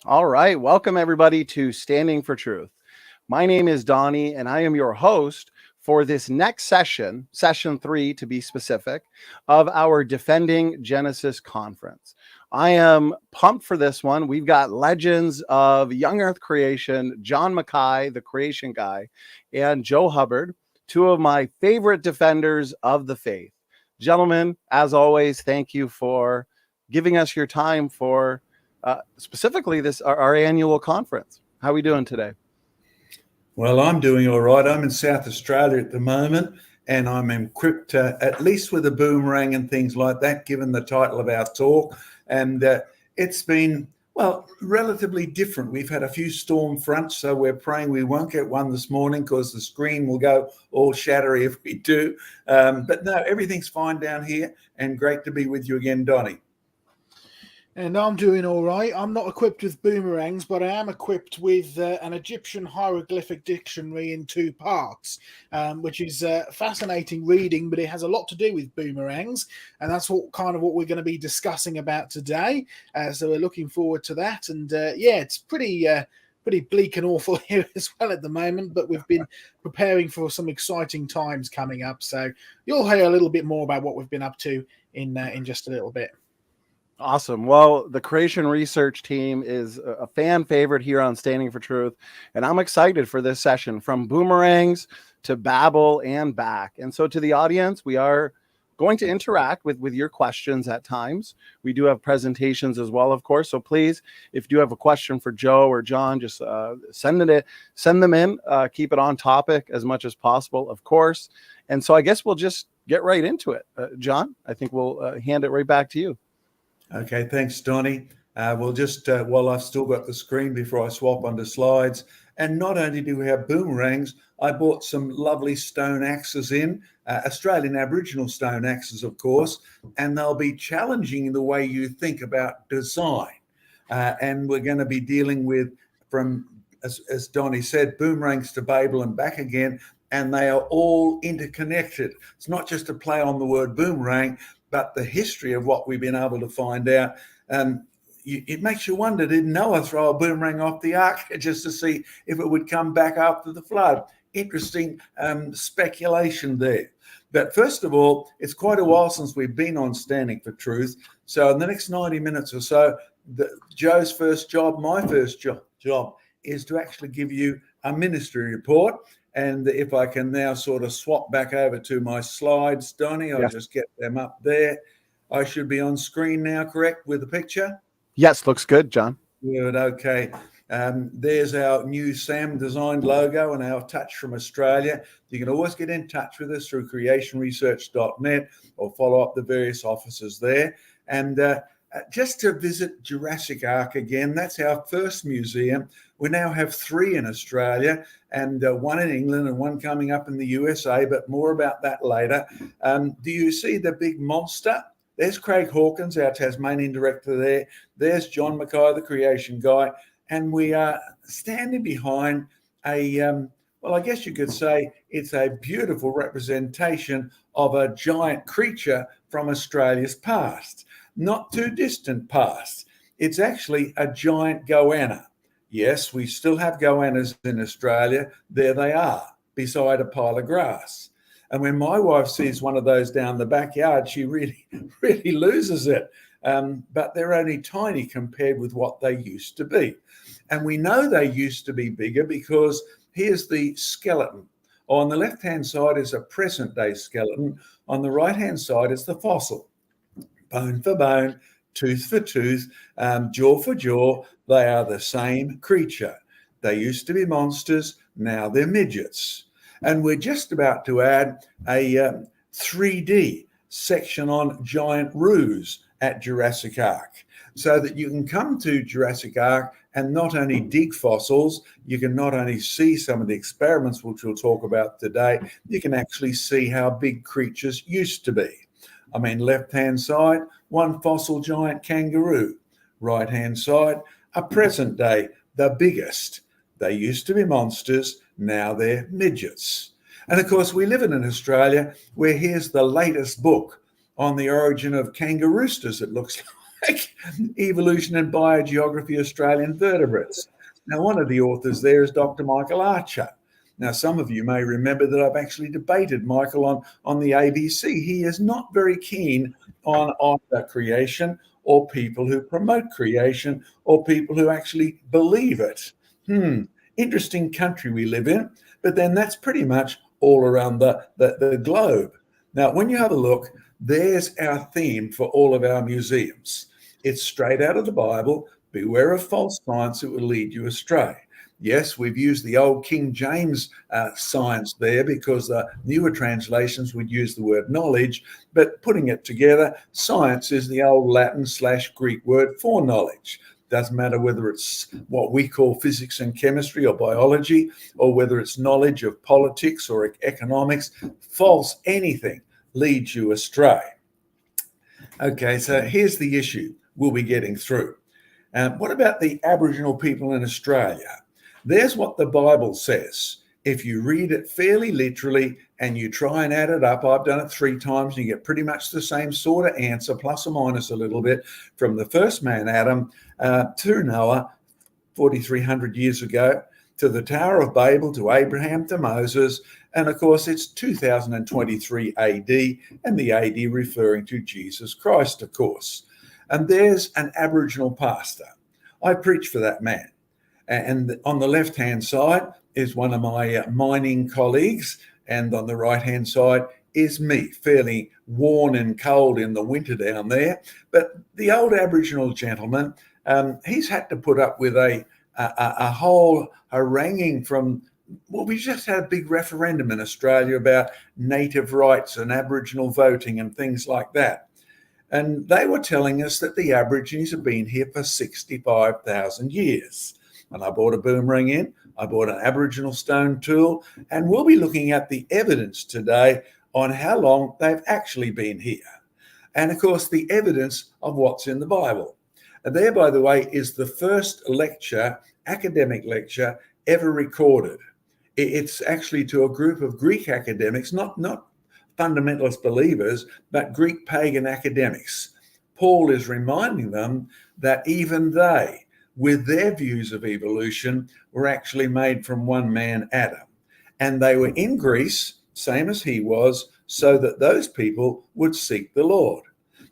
All right. Welcome, everybody, to Standing for Truth. My name is Donny, and I am your host for this next session, session 3 to be specific, of our Defending Genesis conference. I am pumped for this one. We've got legends of young earth creation, John Mackay, the creation guy, and Joe Hubbard, two of my favorite defenders of the faith. Gentlemen, as always, thank you for giving us your time for specifically this our annual conference. How are we doing today? Well, I'm doing all right. I'm in South Australia at the moment, and I'm equipped at least with a boomerang and things like that, given the title of our talk. And it's been, well, relatively different. We've had a few storm fronts, so we're praying we won't get one this morning because the screen will go all shattery if we do. But no, everything's fine down here, and great to be with you again, Donny. And I'm doing all right. I'm not equipped with boomerangs, but I am equipped with an Egyptian hieroglyphic dictionary in 2 parts, which is fascinating reading, but it has a lot to do with boomerangs. And that's what we're going to be discussing about today. So we're looking forward to that. And yeah, it's pretty bleak and awful here as well at the moment, but we've been preparing for some exciting times coming up. So you'll hear a little bit more about what we've been up to in just a little bit. Awesome. Well, the creation research team is a fan favorite here on Standing for Truth, and I'm excited for this session, from Boomerangs to Babel and back. And so to the audience, we are going to interact with your questions at times. We do have presentations as well, of course. So please, if you have a question for Joe or John, just send them in. Keep it on topic as much as possible, of course. And so I guess we'll just get right into it. John, I think we'll hand it right back to you. Okay, thanks, Donny. We'll just, while I've still got the screen before I swap onto slides, and not only do we have boomerangs, I bought some lovely stone axes in, Australian Aboriginal stone axes, of course, and they'll be challenging the way you think about design. And we're going to be dealing with, from, as Donny said, boomerangs to Babel and back again, and they are all interconnected. It's not just a play on the word boomerang, but the history of what we've been able to find out. It makes you wonder, did Noah throw a boomerang off the ark just to see if it would come back after the flood? Interesting speculation there. But first of all, it's quite a while since we've been on Standing for Truth. So in the next 90 minutes or so, Joe's first job, my first job is to actually give you a ministry report. And if I can now sort of swap back over to my slides, Donny, I'll just get them up there. I should be on screen now, correct, with the picture? Yes, looks good, John. Good, okay. There's our new Sam designed logo and our touch from Australia. You can always get in touch with us through creationresearch.net or follow up the various offices there. And just to visit Jurassic Ark again, that's our first museum. We now have 3 in Australia and 1 in England and 1 coming up in the USA, but more about that later. Do you see the big monster? There's Craig Hawkins, our Tasmanian director there. There's John Mackay, the creation guy. And we are standing behind well, I guess you could say it's a beautiful representation of a giant creature from Australia's past, not too distant past. It's actually a giant goanna. Yes, we still have goannas in Australia. There they are, beside a pile of grass. And when my wife sees one of those down the backyard, she really loses it. But they're only tiny compared with what they used to be. And we know they used to be bigger because here's the skeleton. On the left-hand side is a present-day skeleton. On the right-hand side is the fossil. Bone for bone, tooth for tooth, jaw for jaw. They are the same creature. They used to be monsters. Now they're midgets. And we're just about to add a 3D section on giant roos at Jurassic Ark, so that you can come to Jurassic Ark and not only dig fossils, you can not only see some of the experiments which we'll talk about today, you can actually see how big creatures used to be. I mean, left-hand side, 1 fossil giant kangaroo. Right-hand side, a present day, the biggest. They used to be monsters. Now they're midgets. And of course, we live in Australia where here's the latest book on the origin of kangaroosters, it looks like, Evolution and Biogeography Australian Vertebrates. Now, one of the authors there is Dr. Michael Archer. Now, some of you may remember that I've actually debated Michael on the ABC. He is not very keen on either creation or people who promote creation or people who actually believe it. Interesting country we live in, but then that's pretty much all around the globe. Now, when you have a look, there's our theme for all of our museums. It's straight out of the Bible. Beware of false science, it will lead you astray. Yes, we've used the old King James science there because the newer translations would use the word knowledge, but putting it together, science is the old Latin/Greek word for knowledge. Doesn't matter whether it's what we call physics and chemistry or biology, or whether it's knowledge of politics or economics. False anything leads you astray. Okay, so here's the issue we'll be getting through. What about the Aboriginal people in Australia? There's what the Bible says. If you read it fairly literally and you try and add it up, I've done it 3 times, and you get pretty much the same sort of answer, plus or minus a little bit, from the first man, Adam, to Noah, 4,300 years ago, to the Tower of Babel, to Abraham, to Moses, and of course it's 2023 AD, and the AD referring to Jesus Christ, of course. And there's an Aboriginal pastor. I preach for that man. And on the left-hand side is one of my mining colleagues, and on the right-hand side is me, fairly worn and cold in the winter down there. But the old Aboriginal gentleman, he's had to put up with a whole haranguing from, well, we just had a big referendum in Australia about native rights and Aboriginal voting and things like that. And they were telling us that the Aborigines have been here for 65,000 years. And I bought a boomerang in, I bought an Aboriginal stone tool, and we'll be looking at the evidence today on how long they've actually been here. And of course, the evidence of what's in the Bible. And there, by the way, is the first lecture, academic lecture, ever recorded. It's actually to a group of Greek academics, not fundamentalist believers, but Greek pagan academics. Paul is reminding them that even they, with their views of evolution, were actually made from one man, Adam. And they were in Greece, same as he was, so that those people would seek the Lord.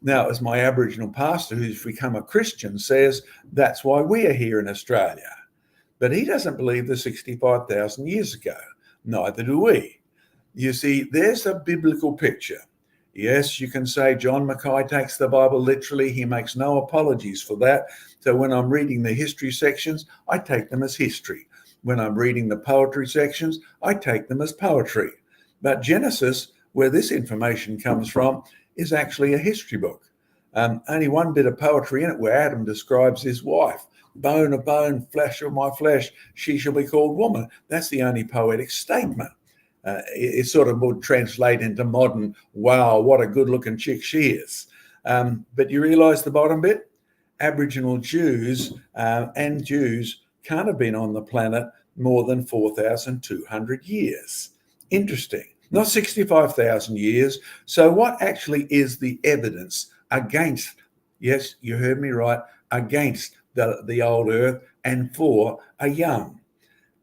Now, as my Aboriginal pastor who's become a Christian says, that's why we are here in Australia. But he doesn't believe the 65,000 years ago. Neither do we. You see, there's a biblical picture. Yes, you can say John Mackay takes the Bible literally. He makes no apologies for that. So when I'm reading the history sections, I take them as history. When I'm reading the poetry sections, I take them as poetry. But Genesis, where this information comes from, is actually a history book. Only one bit of poetry in it where Adam describes his wife. Bone of bone, flesh of my flesh, she shall be called woman. That's the only poetic statement. It sort of would translate into modern, wow, what a good looking chick she is. But you realise the bottom bit? Aboriginal Jews and Jews can't have been on the planet more than 4,200 years. Interesting. Not 65,000 years. So what actually is the evidence against, yes, you heard me right, against the old earth and for a young?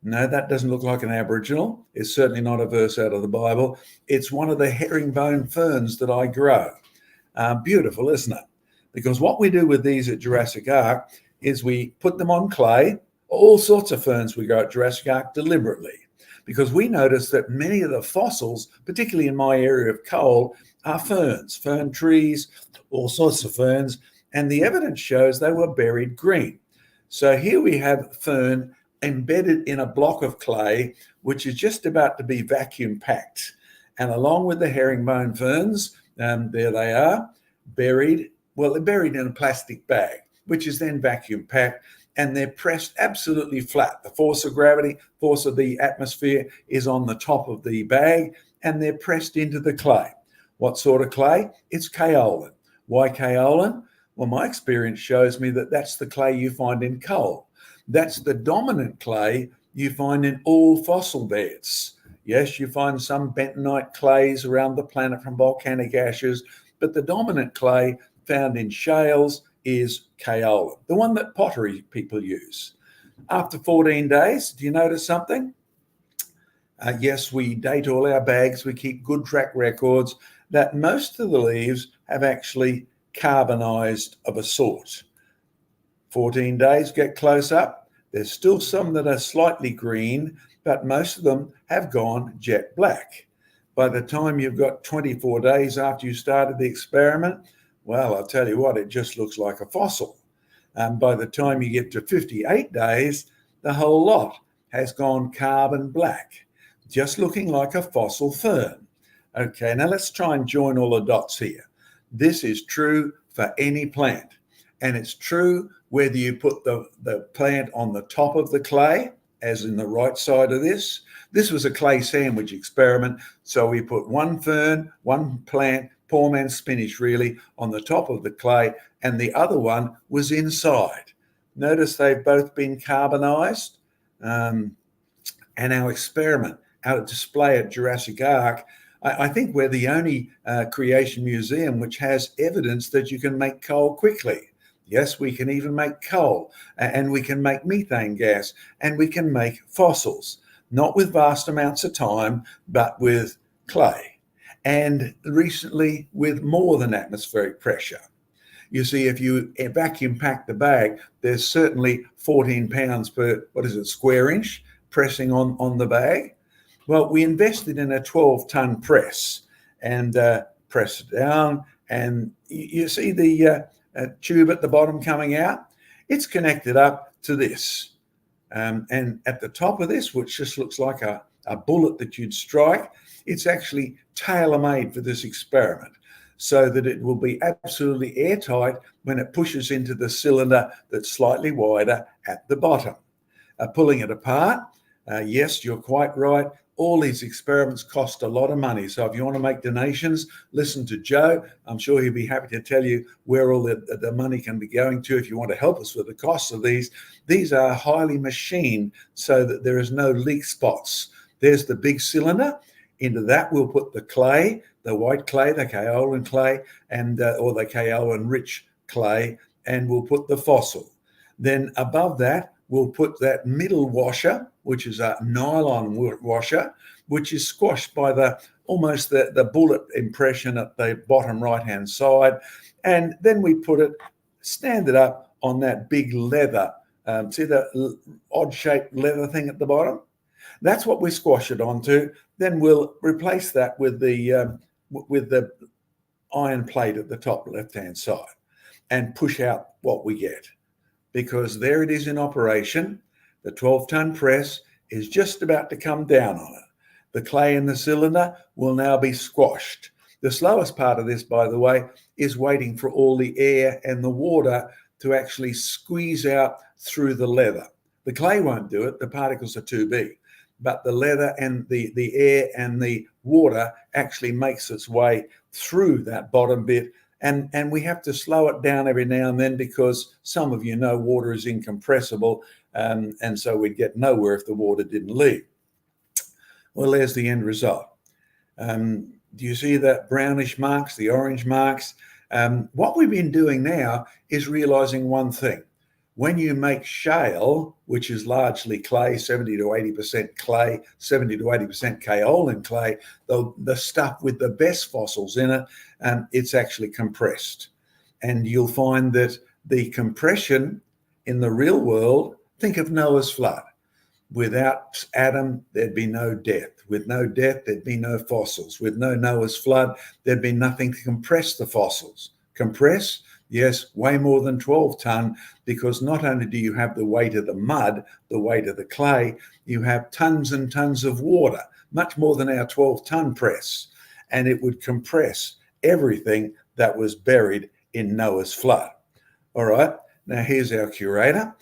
No, that doesn't look like an Aboriginal. It's certainly not a verse out of the Bible. It's one of the herringbone ferns that I grow. Beautiful, isn't it? Because what we do with these at Jurassic Ark is we put them on clay. All sorts of ferns we grow at Jurassic Ark deliberately, because we notice that many of the fossils, particularly in my area of coal, are ferns, fern trees, all sorts of ferns, and the evidence shows they were buried green. So here we have fern embedded in a block of clay, which is just about to be vacuum packed. And along with the herringbone ferns, there they are, buried. Well, they're buried in a plastic bag, which is then vacuum packed, and they're pressed absolutely flat. The force of gravity, force of the atmosphere is on the top of the bag, and they're pressed into the clay. What sort of clay? It's kaolin. Why kaolin? Well, my experience shows me that that's the clay you find in coal. That's the dominant clay you find in all fossil beds. Yes, you find some bentonite clays around the planet from volcanic ashes, but the dominant clay found in shales is kaolin, the one that pottery people use. After 14 days, do you notice something? Yes, we date all our bags, we keep good track records, that most of the leaves have actually carbonized of a sort. 14 days, get close up. There's still some that are slightly green, but most of them have gone jet black. By the time you've got 24 days after you started the experiment, well, I'll tell you what, it just looks like a fossil. And by the time you get to 58 days, the whole lot has gone carbon black, just looking like a fossil fern. Okay, now let's try and join all the dots here. This is true for any plant, and it's true whether you put the plant on the top of the clay, as in the right side of this. This was a clay sandwich experiment, so we put one fern, one plant, poor man's spinach really, on the top of the clay, and the other one was inside. Notice they've both been carbonized. And our experiment, our display at Jurassic Ark, I think we're the only creation museum which has evidence that you can make coal quickly. Yes, we can even make coal, and we can make methane gas, and we can make fossils, not with vast amounts of time, but with clay, and recently with more than atmospheric pressure. You see, if you vacuum pack the bag, there's certainly 14 pounds per, square inch pressing on the bag. Well, we invested in a 12-ton press and pressed it down, and you see the tube at the bottom coming out. It's connected up to this. And at the top of this, which just looks like a bullet that you'd strike, it's actually tailor-made for this experiment so that it will be absolutely airtight when it pushes into the cylinder that's slightly wider at the bottom. Pulling it apart, yes, you're quite right. All these experiments cost a lot of money. So if you want to make donations, listen to Joe. I'm sure he'll be happy to tell you where all the money can be going to if you want to help us with the costs of these. These are highly machined so that there is no leak spots. There's the big cylinder. Into that, we'll put the clay, the white clay, the kaolin clay, and or the kaolin-rich clay, and we'll put the fossil. Then above that, we'll put that middle washer, which is a nylon washer, which is squashed by the almost the bullet impression at the bottom right-hand side. And then we stand it up on that big leather. See the odd-shaped leather thing at the bottom? That's what we squash it onto. Then we'll replace that with the iron plate at the top left-hand side and push out what we get. Because there it is in operation. The 12-ton press is just about to come down on it. The clay in the cylinder will now be squashed. The slowest part of this, by the way, is waiting for all the air and the water to actually squeeze out through the leather. The clay won't do it. The particles are too big. But the leather and the air and the water actually makes its way through that bottom bit. And we have to slow it down every now and then because some of you know water is incompressible. And so we'd get nowhere if the water didn't leave. Well, there's the end result. Do you see that brownish marks, the orange marks? What we've been doing now is realizing one thing. When you make shale, which is largely clay, 70 to 80% clay, 70 to 80% kaolin clay, the stuff with the best fossils in it, it's actually compressed. And you'll find that the compression in the real world, think of Noah's flood. Without Adam, there'd be no death. With no death, there'd be no fossils. With no Noah's flood, there'd be nothing to compress the fossils. Compress? Yes, way more than 12 ton, because not only do you have the weight of the mud, the weight of the clay, you have tons and tons of water, much more than our 12-ton press. And it would compress everything that was buried in Noah's flood. All right, now here's our curator.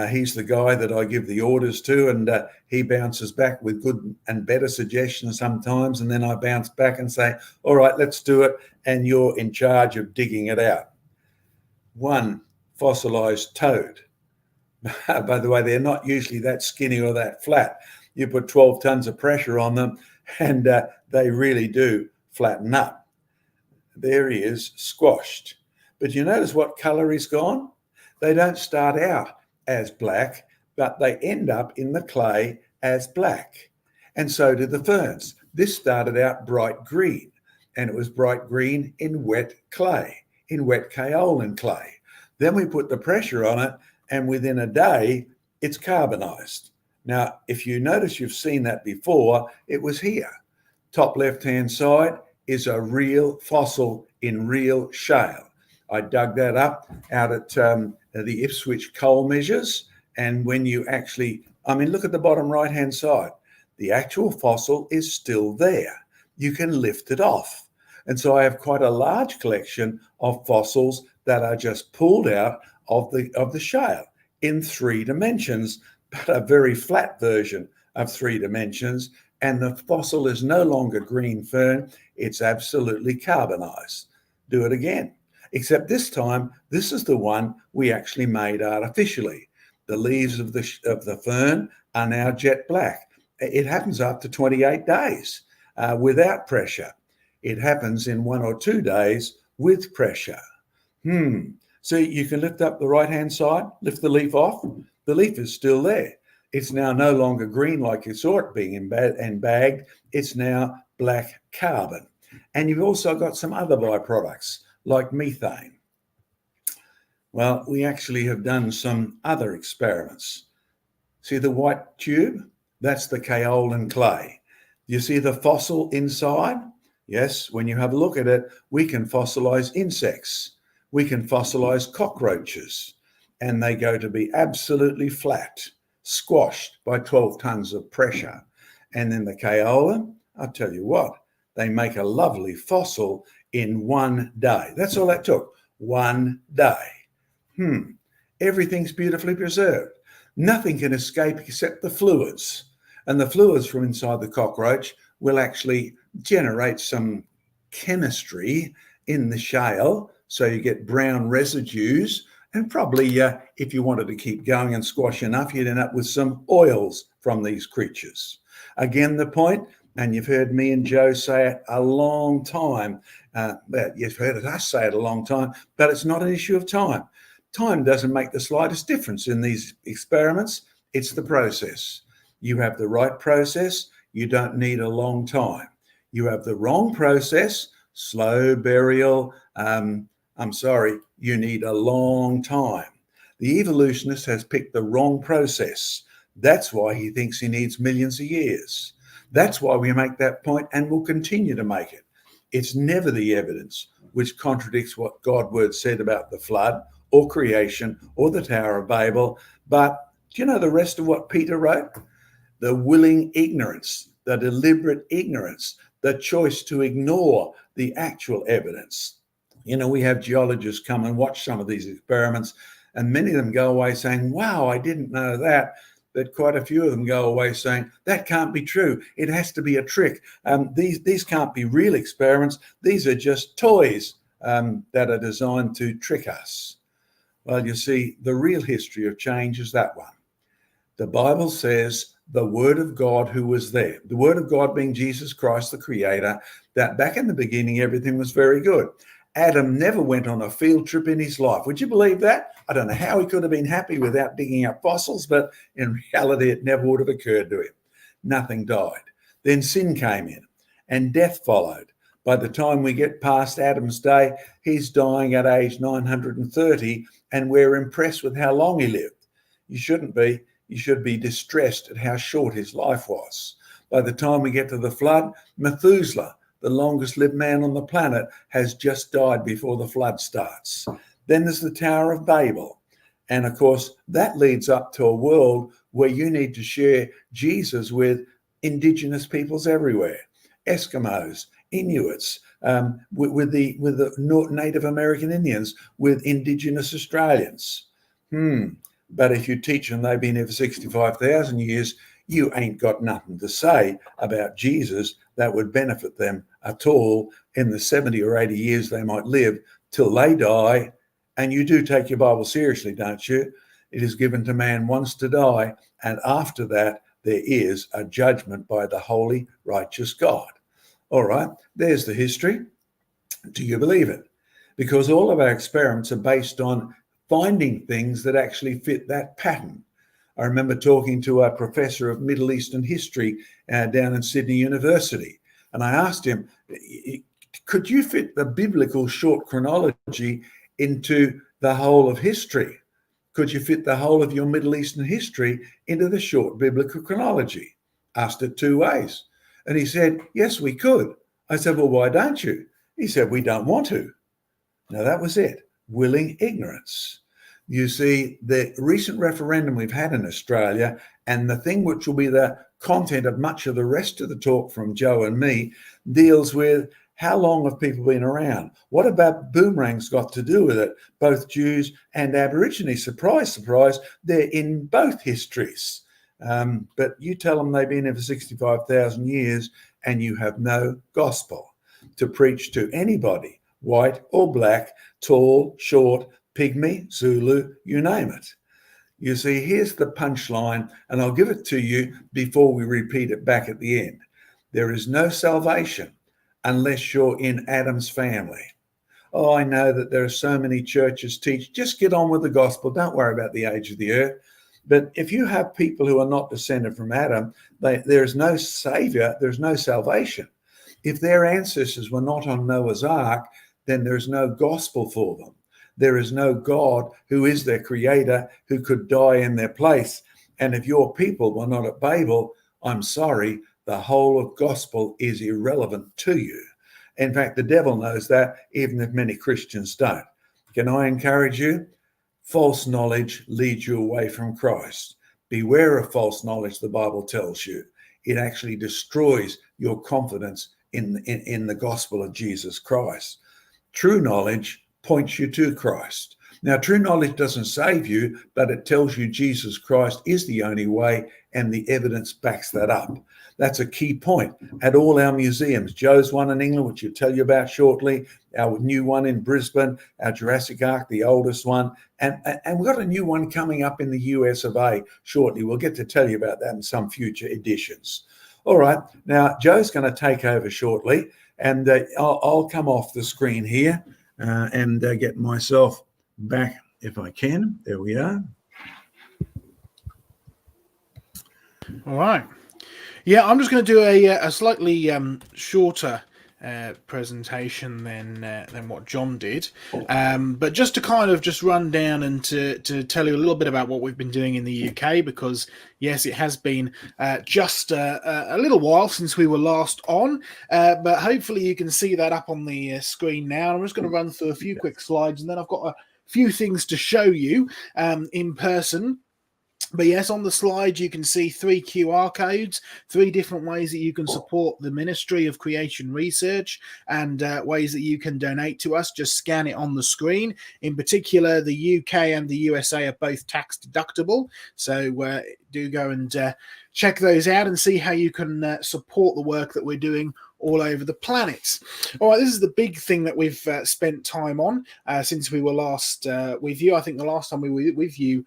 He's the guy that I give the orders to, and he bounces back with good and better suggestions sometimes. And then I bounce back and say, all right, let's do it. And you're in charge of digging it out. One fossilized toad. By the way, they're not usually that skinny or that flat. You put 12 tons of pressure on them and they really do flatten up. There he is, squashed. But you notice what color he's gone? They don't start out as black, but they end up in the clay as black. And so do the ferns. This started out bright green, and it was bright green in wet clay, in wet kaolin clay. Then we put the pressure on it, and within a day, it's carbonized. Now, if you notice, you've seen that before, it was here. Top left-hand side is a real fossil in real shale. I dug that up out at the Ipswich coal measures. And when you actually, look at the bottom right-hand side. The actual fossil is still there. You can lift it off. And so I have quite a large collection of fossils that are just pulled out of the shale in 3 dimensions, but a very flat version of 3 dimensions. And the fossil is no longer green fern. It's absolutely carbonized. Do it again. Except this time, this is the one we actually made artificially. The leaves of the fern are now jet black. It happens after 28 days without pressure. It happens in 1 or 2 days with pressure. So you can lift up the right-hand side, lift the leaf off. The leaf is still there. It's now no longer green like you saw it being bagged. It's now black carbon. And you've also got some other byproducts like methane. Well, we actually have done some other experiments. See the white tube? That's the kaolin clay. You see the fossil inside? Yes, when you have a look at it, we can fossilize insects. We can fossilize cockroaches, and they go to be absolutely flat, squashed by 12 tons of pressure. And then the kaolin, I'll tell you what, they make a lovely fossil in 1 day. That's all that took, 1 day. Everything's beautifully preserved. Nothing can escape except the fluids. And the fluids from inside the cockroach will actually generate some chemistry in the shale. So you get brown residues. And probably if you wanted to keep going and squash enough, you'd end up with some oils from these creatures. Again, the point, and you've heard me and Joe say it a long time. You've heard us say it a long time, but it's not an issue of time. Time doesn't make the slightest difference in these experiments. It's the process. You have the right process. You don't need a long time. You have the wrong process, slow burial. I'm sorry, you need a long time. The evolutionist has picked the wrong process. That's why he thinks he needs millions of years. That's why we make that point and will continue to make it. It's never the evidence which contradicts what God's word said about the flood or creation or the Tower of Babel. But do you know the rest of what Peter wrote? The willing ignorance, the deliberate ignorance, the choice to ignore the actual evidence. You know, we have geologists come and watch some of these experiments, and many of them go away saying, wow, I didn't know that. But quite a few of them go away saying, that can't be true. It has to be a trick. These can't be real experiments. These are just toys that are designed to trick us. Well, you see, the real history of change is that one. The Bible says the word of God who was there, the word of God being Jesus Christ, the creator, that back in the beginning, everything was very good. Adam never went on a field trip in his life. Would you believe that? I don't know how he could have been happy without digging up fossils, but in reality, it never would have occurred to him. Nothing died. Then sin came in and death followed. By the time we get past Adam's day, he's dying at age 930, and we're impressed with how long he lived. You shouldn't be. You should be distressed at how short his life was. By the time we get to the flood, Methuselah, the longest lived man on the planet, has just died before the flood starts. Then there's the Tower of Babel. And of course, that leads up to a world where you need to share Jesus with indigenous peoples everywhere, Eskimos, Inuits, with the Native American Indians, with indigenous Australians. But if you teach them they've been here for 65,000 years, you ain't got nothing to say about Jesus that would benefit them at all in the 70 or 80 years they might live till they die. And you do take your Bible seriously, don't you? It is given to man once to die, and after that there is a judgment by the holy, righteous God. All right, there's the history. Do you believe it? Because all of our experiments are based on finding things that actually fit that pattern. I remember talking to a professor of Middle Eastern history down in Sydney University, and I asked him, could you fit the biblical short chronology into the whole of history? Could you fit the whole of your Middle Eastern history into the short biblical chronology? Asked it two ways. And he said, yes, we could. I said, well, why don't you? He said, we don't want to. Now, that was it. Willing ignorance. You see, the recent referendum we've had in Australia, and the thing which will be the content of much of the rest of the talk from Joe and me, deals with how long have people been around? What about Boomerangs got to do with it? Both Jews and Aborigines. Surprise, surprise, they're in both histories. But you tell them they've been here for 65,000 years and you have no gospel to preach to anybody, white or black, tall, short, pygmy, Zulu, you name it. You see, here's the punchline, and I'll give it to you before we repeat it back at the end. There is no salvation unless you're in Adam's family. Oh, I know that there are so many churches teach, just get on with the gospel, don't worry about the age of the earth. But if you have people who are not descended from Adam, there's no savior, there's no salvation. If their ancestors were not on Noah's Ark, then there's no gospel for them. There is no God who is their creator who could die in their place. And if your people were not at Babel, I'm sorry, the whole of gospel is irrelevant to you. In fact, the devil knows that, even if many Christians don't. Can I encourage you? False knowledge leads you away from Christ. Beware of false knowledge, the Bible tells you. It actually destroys your confidence in the gospel of Jesus Christ. True knowledge points you to Christ. Now, true knowledge doesn't save you, but it tells you Jesus Christ is the only way, and the evidence backs that up. That's a key point at all our museums. Joe's one in England, which he'll tell you about shortly, our new one in Brisbane, our Jurassic Ark, the oldest one, and we've got a new one coming up in the US of A shortly. We'll get to tell you about that in some future editions. All right, now Joe's going to take over shortly, and I'll come off the screen here and get myself back if I can. There we are. All right. Yeah, I'm just going to do a slightly shorter presentation than what John did, but just to kind of just run down and to tell you a little bit about what we've been doing in the UK, because yes, it has been just a little while since we were last on, but hopefully you can see that up on the screen now. I'm just going to run through a few quick slides, and then I've got a few things to show you in person. But yes, on the slide, you can see 3 QR codes, 3 different ways that you can support the Ministry of Creation Research, and ways that you can donate to us. Just scan it on the screen. In particular, the UK and the USA are both tax deductible. So do go and check those out and see how you can support the work that we're doing all over the planet. All right, this is the big thing that we've spent time on since we were last with you. I think the last time we were with you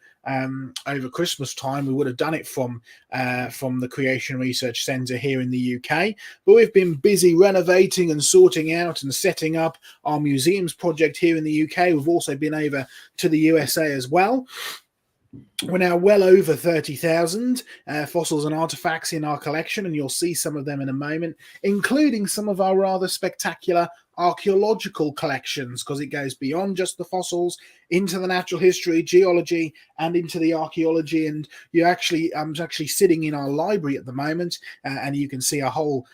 over Christmas time, we would have done it from the Creation Research Centre here in the UK. But we've been busy renovating and sorting out and setting up our museums project here in the UK. We've also been over to the USA as well. We're now well over 30,000 fossils and artifacts in our collection, and you'll see some of them in a moment, including some of our rather spectacular archaeological collections, because it goes beyond just the fossils into the natural history, geology, and into the archaeology. And I'm actually sitting in our library at the moment, and you can see a whole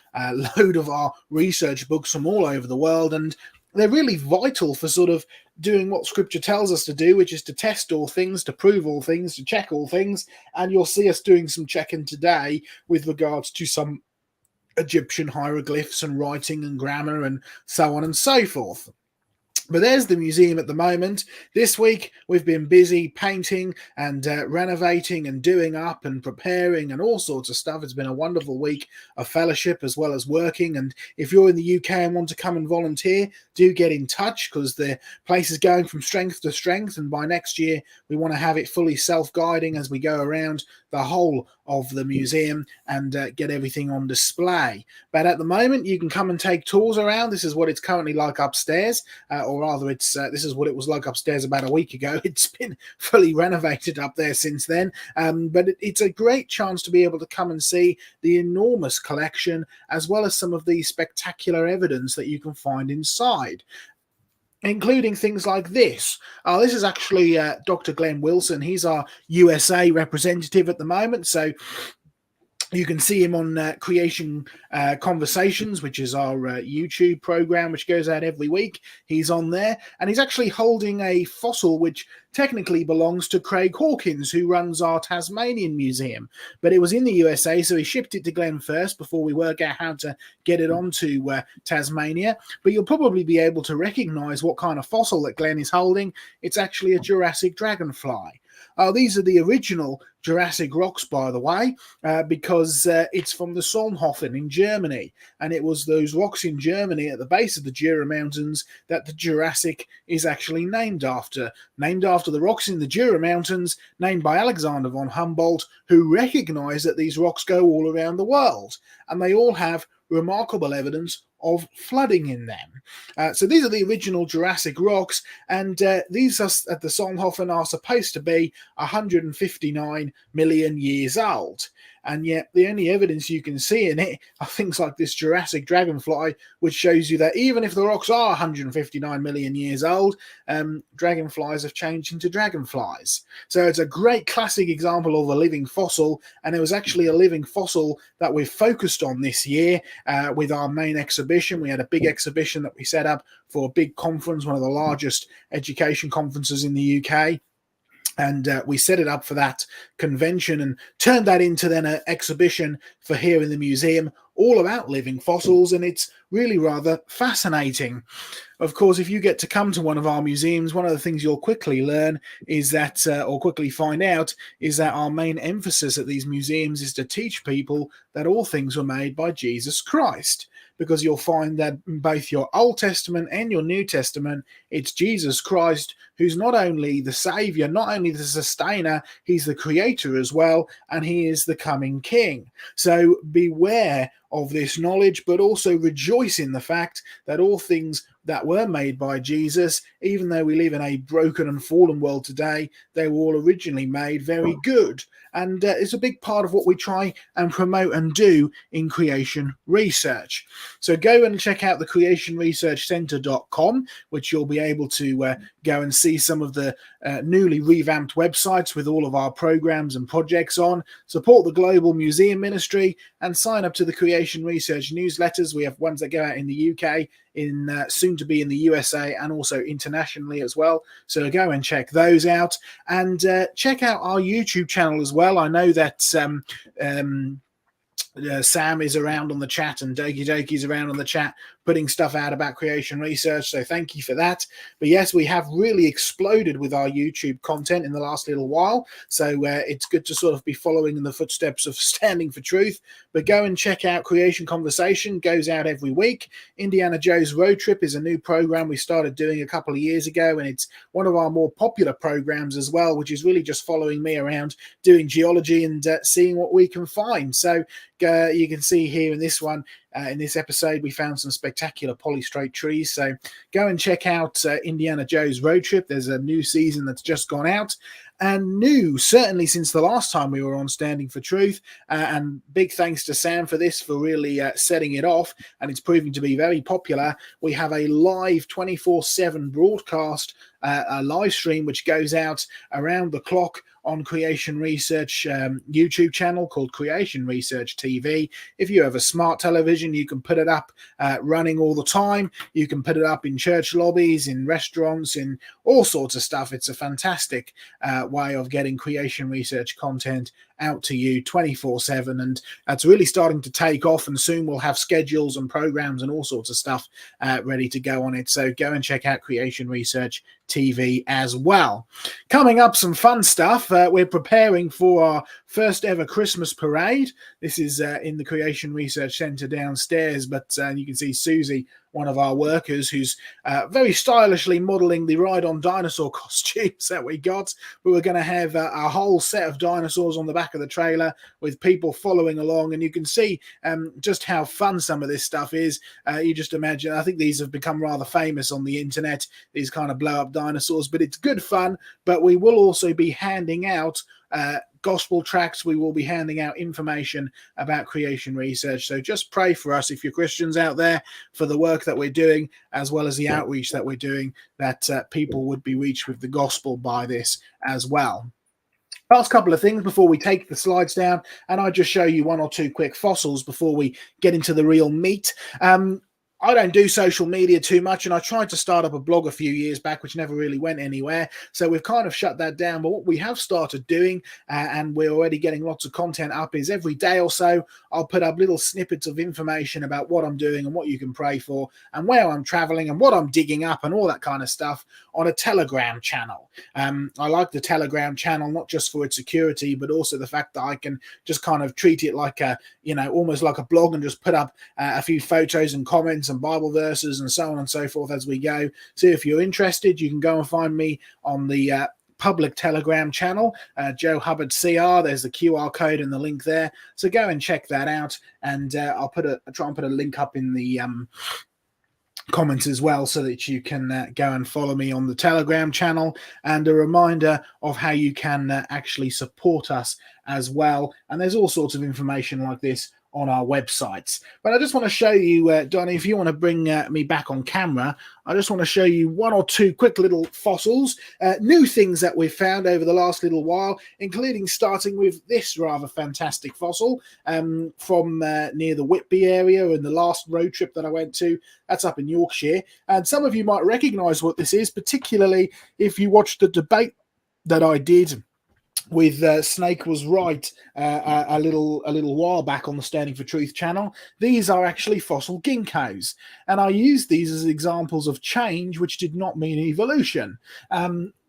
load of our research books from all over the world, and they're really vital for sort of doing what Scripture tells us to do, which is to test all things, to prove all things, to check all things. And you'll see us doing some checking today with regards to some Egyptian hieroglyphs and writing and grammar and so on and so forth. But there's the museum at the moment. This week we've been busy painting and renovating and doing up and preparing and all sorts of stuff. It's been a wonderful week of fellowship as well as working. And if you're in the UK and want to come and volunteer, do get in touch, because the place is going from strength to strength. And by next year, we want to have it fully self-guiding as we go around the whole of the museum and get everything on display. But at the moment, you can come and take tours around. This is what it's currently like upstairs, or rather, this is what it was like upstairs about a week ago. It's been fully renovated up there since then. But it's a great chance to be able to come and see the enormous collection, as well as some of the spectacular evidence that you can find inside, including things like this. This is actually Dr. Glenn Wilson. He's our USA representative at the moment. So you can see him on Creation Conversations, which is our YouTube program, which goes out every week. He's on there, and he's actually holding a fossil which technically belongs to Craig Hawkins, who runs our Tasmanian museum. But it was in the USA, so he shipped it to Glenn first before we work out how to get it onto Tasmania. But you'll probably be able to recognize what kind of fossil that Glenn is holding. It's actually a Jurassic dragonfly. These are the original Jurassic rocks, by the way, because it's from the Solnhofen in Germany. And it was those rocks in Germany at the base of the Jura Mountains that the Jurassic is actually named after. Named after the rocks in the Jura Mountains, named by Alexander von Humboldt, who recognized that these rocks go all around the world. And they all have remarkable evidence of flooding in them. So these are the original Jurassic rocks, and these are, at the Solnhofen, are supposed to be 159 million years old. And yet the only evidence you can see in it are things like this Jurassic dragonfly, which shows you that even if the rocks are 159 million years old, dragonflies have changed into dragonflies. So it's a great classic example of a living fossil, and it was actually a living fossil that we've focused on this year with our main exhibition. We had a big exhibition that we set up for a big conference, one of the largest education conferences in the UK. And we set it up for that convention and turned that into then an exhibition for here in the museum, all about living fossils, and it's really rather fascinating. Of course, if you get to come to one of our museums, one of the things you'll quickly learn is that, or quickly find out, is that our main emphasis at these museums is to teach people that all things were made by Jesus Christ. Because you'll find that in both your Old Testament and your New Testament, it's Jesus Christ who's not only the Savior, not only the Sustainer, he's the Creator as well, and he is the coming King. So beware of this knowledge, but also rejoice in the fact that all things that were made by Jesus, even though we live in a broken and fallen world today, they were all originally made very good. And it's a big part of what we try and promote and do in creation research. So go and check out the creationresearchcenter.com, which you'll be able to go and see some of the newly revamped websites with all of our programs and projects on. Support the Global Museum Ministry and sign up to the Creation Research newsletters. We have ones that go out in the UK, in soon to be in the USA, and also internationally as well. So go and check those out, and check out our YouTube channel as well. I know that Sam is around on the chat, and Doki's around on the chat putting stuff out about creation research, so thank you for that. But yes, we have really exploded with our YouTube content in the last little while, so it's good to sort of be following in the footsteps of Standing for Truth. But go and check out Creation Conversation, goes out every week. Indiana Joe's Road Trip is a new program we started doing a couple of years ago, and it's one of our more popular programs as well, which is really just following me around doing geology and seeing what we can find. So you can see here in this one, in this episode, we found some spectacular polystrate trees. So go and check out Indiana Joe's Road Trip. There's a new season that's just gone out, and new, certainly since the last time we were on Standing for Truth. And big thanks to Sam for this, for really setting it off. And it's proving to be very popular. We have a live 24/7 broadcast, a live stream, which goes out around the clock on Creation Research YouTube channel called Creation Research TV. If you have a smart television, you can put it up running all the time. You can put it up in church lobbies, in restaurants, in all sorts of stuff. It's a fantastic way of getting creation research content out to you 24/7, and that's really starting to take off, and soon we'll have schedules and programs and all sorts of stuff ready to go on it. So go and check out Creation Research TV as well. Coming up, some fun stuff. We're preparing for our first ever Christmas parade. This is in the Creation Research Center downstairs, but you can see Susie, one of our workers, who's very stylishly modeling the ride-on dinosaur costumes that we got. But we're going to have a whole set of dinosaurs on the back of the trailer with people following along, and you can see just how fun some of this stuff is. You just imagine, I think these have become rather famous on the internet, these kind of blow-up dinosaurs, but it's good fun. But we will also be handing out gospel tracts. We will be handing out information about creation research. So just pray for us, if you're Christians out there, for the work that we're doing, as well as the outreach that we're doing, that people would be reached with the gospel by this as well. Last couple of things before we take the slides down, and I'll just show you one or two quick fossils before we get into the real meat. I don't do social media too much, and I tried to start up a blog a few years back, which never really went anywhere. So we've kind of shut that down. But what we have started doing, and we're already getting lots of content up, is every day or so, I'll put up little snippets of information about what I'm doing and what you can pray for, and where I'm traveling and what I'm digging up and all that kind of stuff on a Telegram channel. I like the Telegram channel, not just for its security, but also the fact that I can just kind of treat it like a, almost like a blog, and just put up a few photos and comments and Bible verses and so on and so forth as we go. So if you're interested, you can go and find me on the public Telegram channel, Joe Hubbard CR. There's the QR code and the link there. So go and check that out, and I'll try and put a link up in the comments as well, so that you can go and follow me on the Telegram channel, and a reminder of how you can actually support us as well. And there's all sorts of information like this on our websites. But I just want to show you, Donny, if you want to bring me back on camera, I just want to show you one or two quick little fossils, new things that we've found over the last little while, including starting with this rather fantastic fossil from near the Whitby area in the last road trip that I went to. That's up in Yorkshire. And some of you might recognize what this is, particularly if you watched the debate that I did with Snake Was Right a little while back on the Standing for Truth channel. These are actually fossil ginkgos, and I use these as examples of change, which did not mean evolution.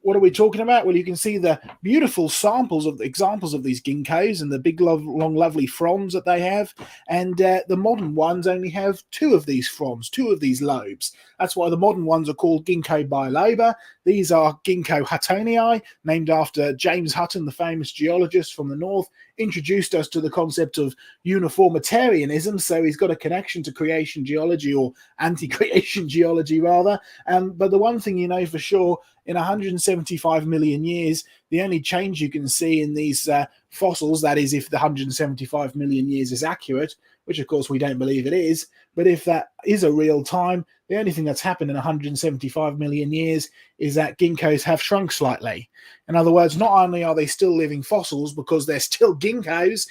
What are we talking about? Well, you can see the beautiful examples of these ginkgos, and the big, long, lovely fronds that they have. And the modern ones only have two of these fronds, two of these lobes. That's why the modern ones are called ginkgo biloba. These are Ginkgo huttonii, named after James Hutton, the famous geologist from the north, introduced us to the concept of uniformitarianism. So he's got a connection to creation geology, or anti-creation geology rather. But the one thing you know for sure, in 175 million years, the only change you can see in these fossils, that is if the 175 million years is accurate, which of course we don't believe it is, but if that is a real time, the only thing that's happened in 175 million years is that ginkgos have shrunk slightly. In other words, not only are they still living fossils because they're still ginkgos,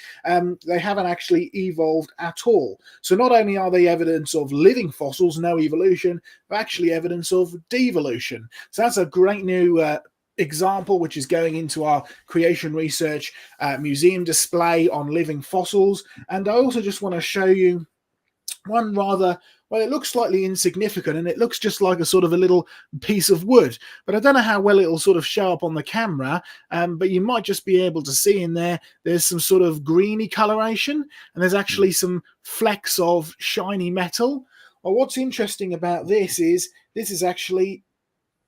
they haven't actually evolved at all. So not only are they evidence of living fossils, no evolution, but actually evidence of devolution. So that's a great new example which is going into our creation research museum display on living fossils. And I also just want to show you one rather, well, it looks slightly insignificant and it looks just like a sort of a little piece of wood, but I don't know how well it'll sort of show up on the camera, but you might just be able to see in there, there's some sort of greeny coloration and there's actually some flecks of shiny metal. Well, what's interesting about this is actually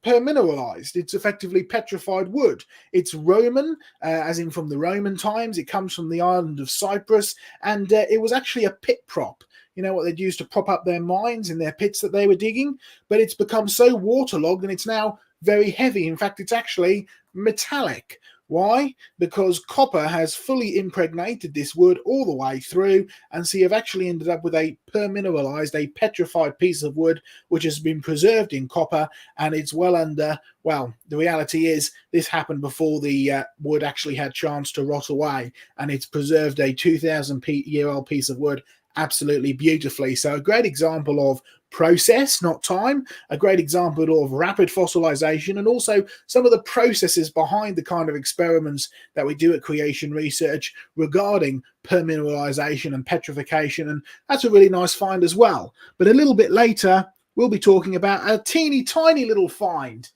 permineralized. It's effectively petrified wood. It's Roman, as in from the Roman times. It comes from the island of Cyprus, and it was actually a pit prop. You know what they'd use to prop up their mines in their pits that they were digging, but it's become so waterlogged and it's now very heavy. In fact, it's actually metallic. Why? Because copper has fully impregnated this wood all the way through, and so you've actually ended up with a permineralized, a petrified piece of wood which has been preserved in copper, and it's well under, well, the reality is this happened before the wood actually had chance to rot away, and it's preserved a 2,000-year-old piece of wood absolutely beautifully. So a great example of process, not time, a great example of rapid fossilization, and also some of the processes behind the kind of experiments that we do at creation research regarding permineralization and petrification, and that's a really nice find as well. But a little bit later we'll be talking about a teeny tiny little find,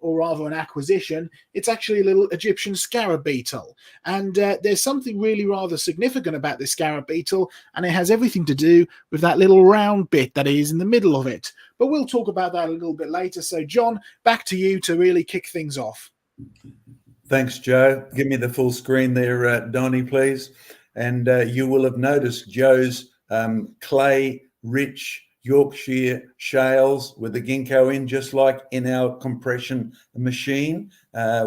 or rather an acquisition. It's actually a little Egyptian scarab beetle, and there's something really rather significant about this scarab beetle, and it has everything to do with that little round bit that is in the middle of it. But we'll talk about that a little bit later. So John, back to you to really kick things off. Thanks, Joe. Give me the full screen there, Donny, please. And you will have noticed Joe's clay-rich Yorkshire shales with the ginkgo in, just like in our compression machine.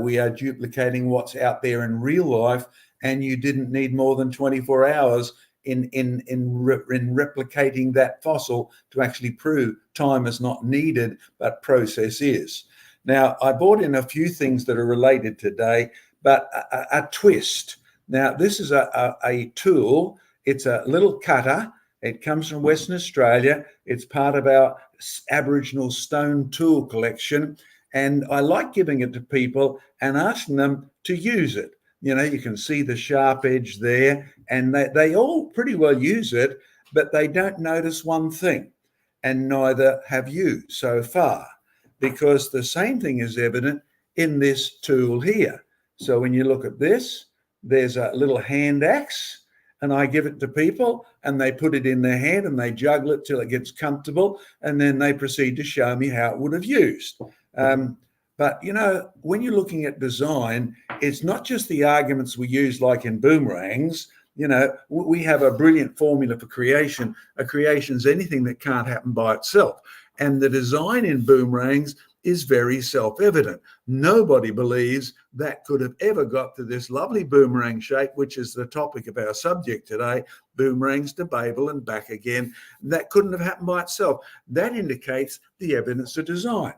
We are duplicating what's out there in real life, and you didn't need more than 24 hours in replicating that fossil to actually prove time is not needed, but process is. Now, I brought in a few things that are related today, but a twist. Now, this is a tool. It's a little cutter. It comes from Western Australia. It's part of our Aboriginal stone tool collection. And I like giving it to people and asking them to use it. You know, you can see the sharp edge there, and they all pretty well use it, but they don't notice one thing, and neither have you so far, because the same thing is evident in this tool here. So when you look at this, there's a little hand axe, and I give it to people and they put it in their hand and they juggle it till it gets comfortable, and then they proceed to show me how it would have used. But, you know, when you're looking at design, it's not just the arguments we use like in Boomerangs. You know, we have a brilliant formula for creation. A creation's anything that can't happen by itself. And the design in Boomerangs is very self-evident. Nobody believes that could have ever got to this lovely boomerang shape, which is the topic of our subject today, boomerangs to Babel and back again. That couldn't have happened by itself. That indicates the evidence of design.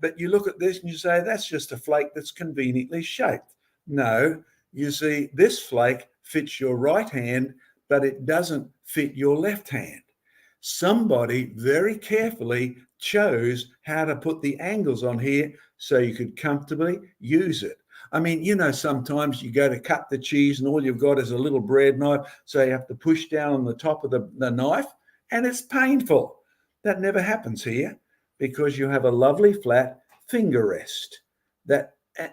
But you look at this and you say, that's just a flake that's conveniently shaped. No, you see, this flake fits your right hand, but it doesn't fit your left hand. Somebody very carefully chose how to put the angles on here so you could comfortably use it. I mean, you know, sometimes you go to cut the cheese and all you've got is a little bread knife, so you have to push down on the top of the knife, and it's painful. That never happens here because you have a lovely flat finger rest.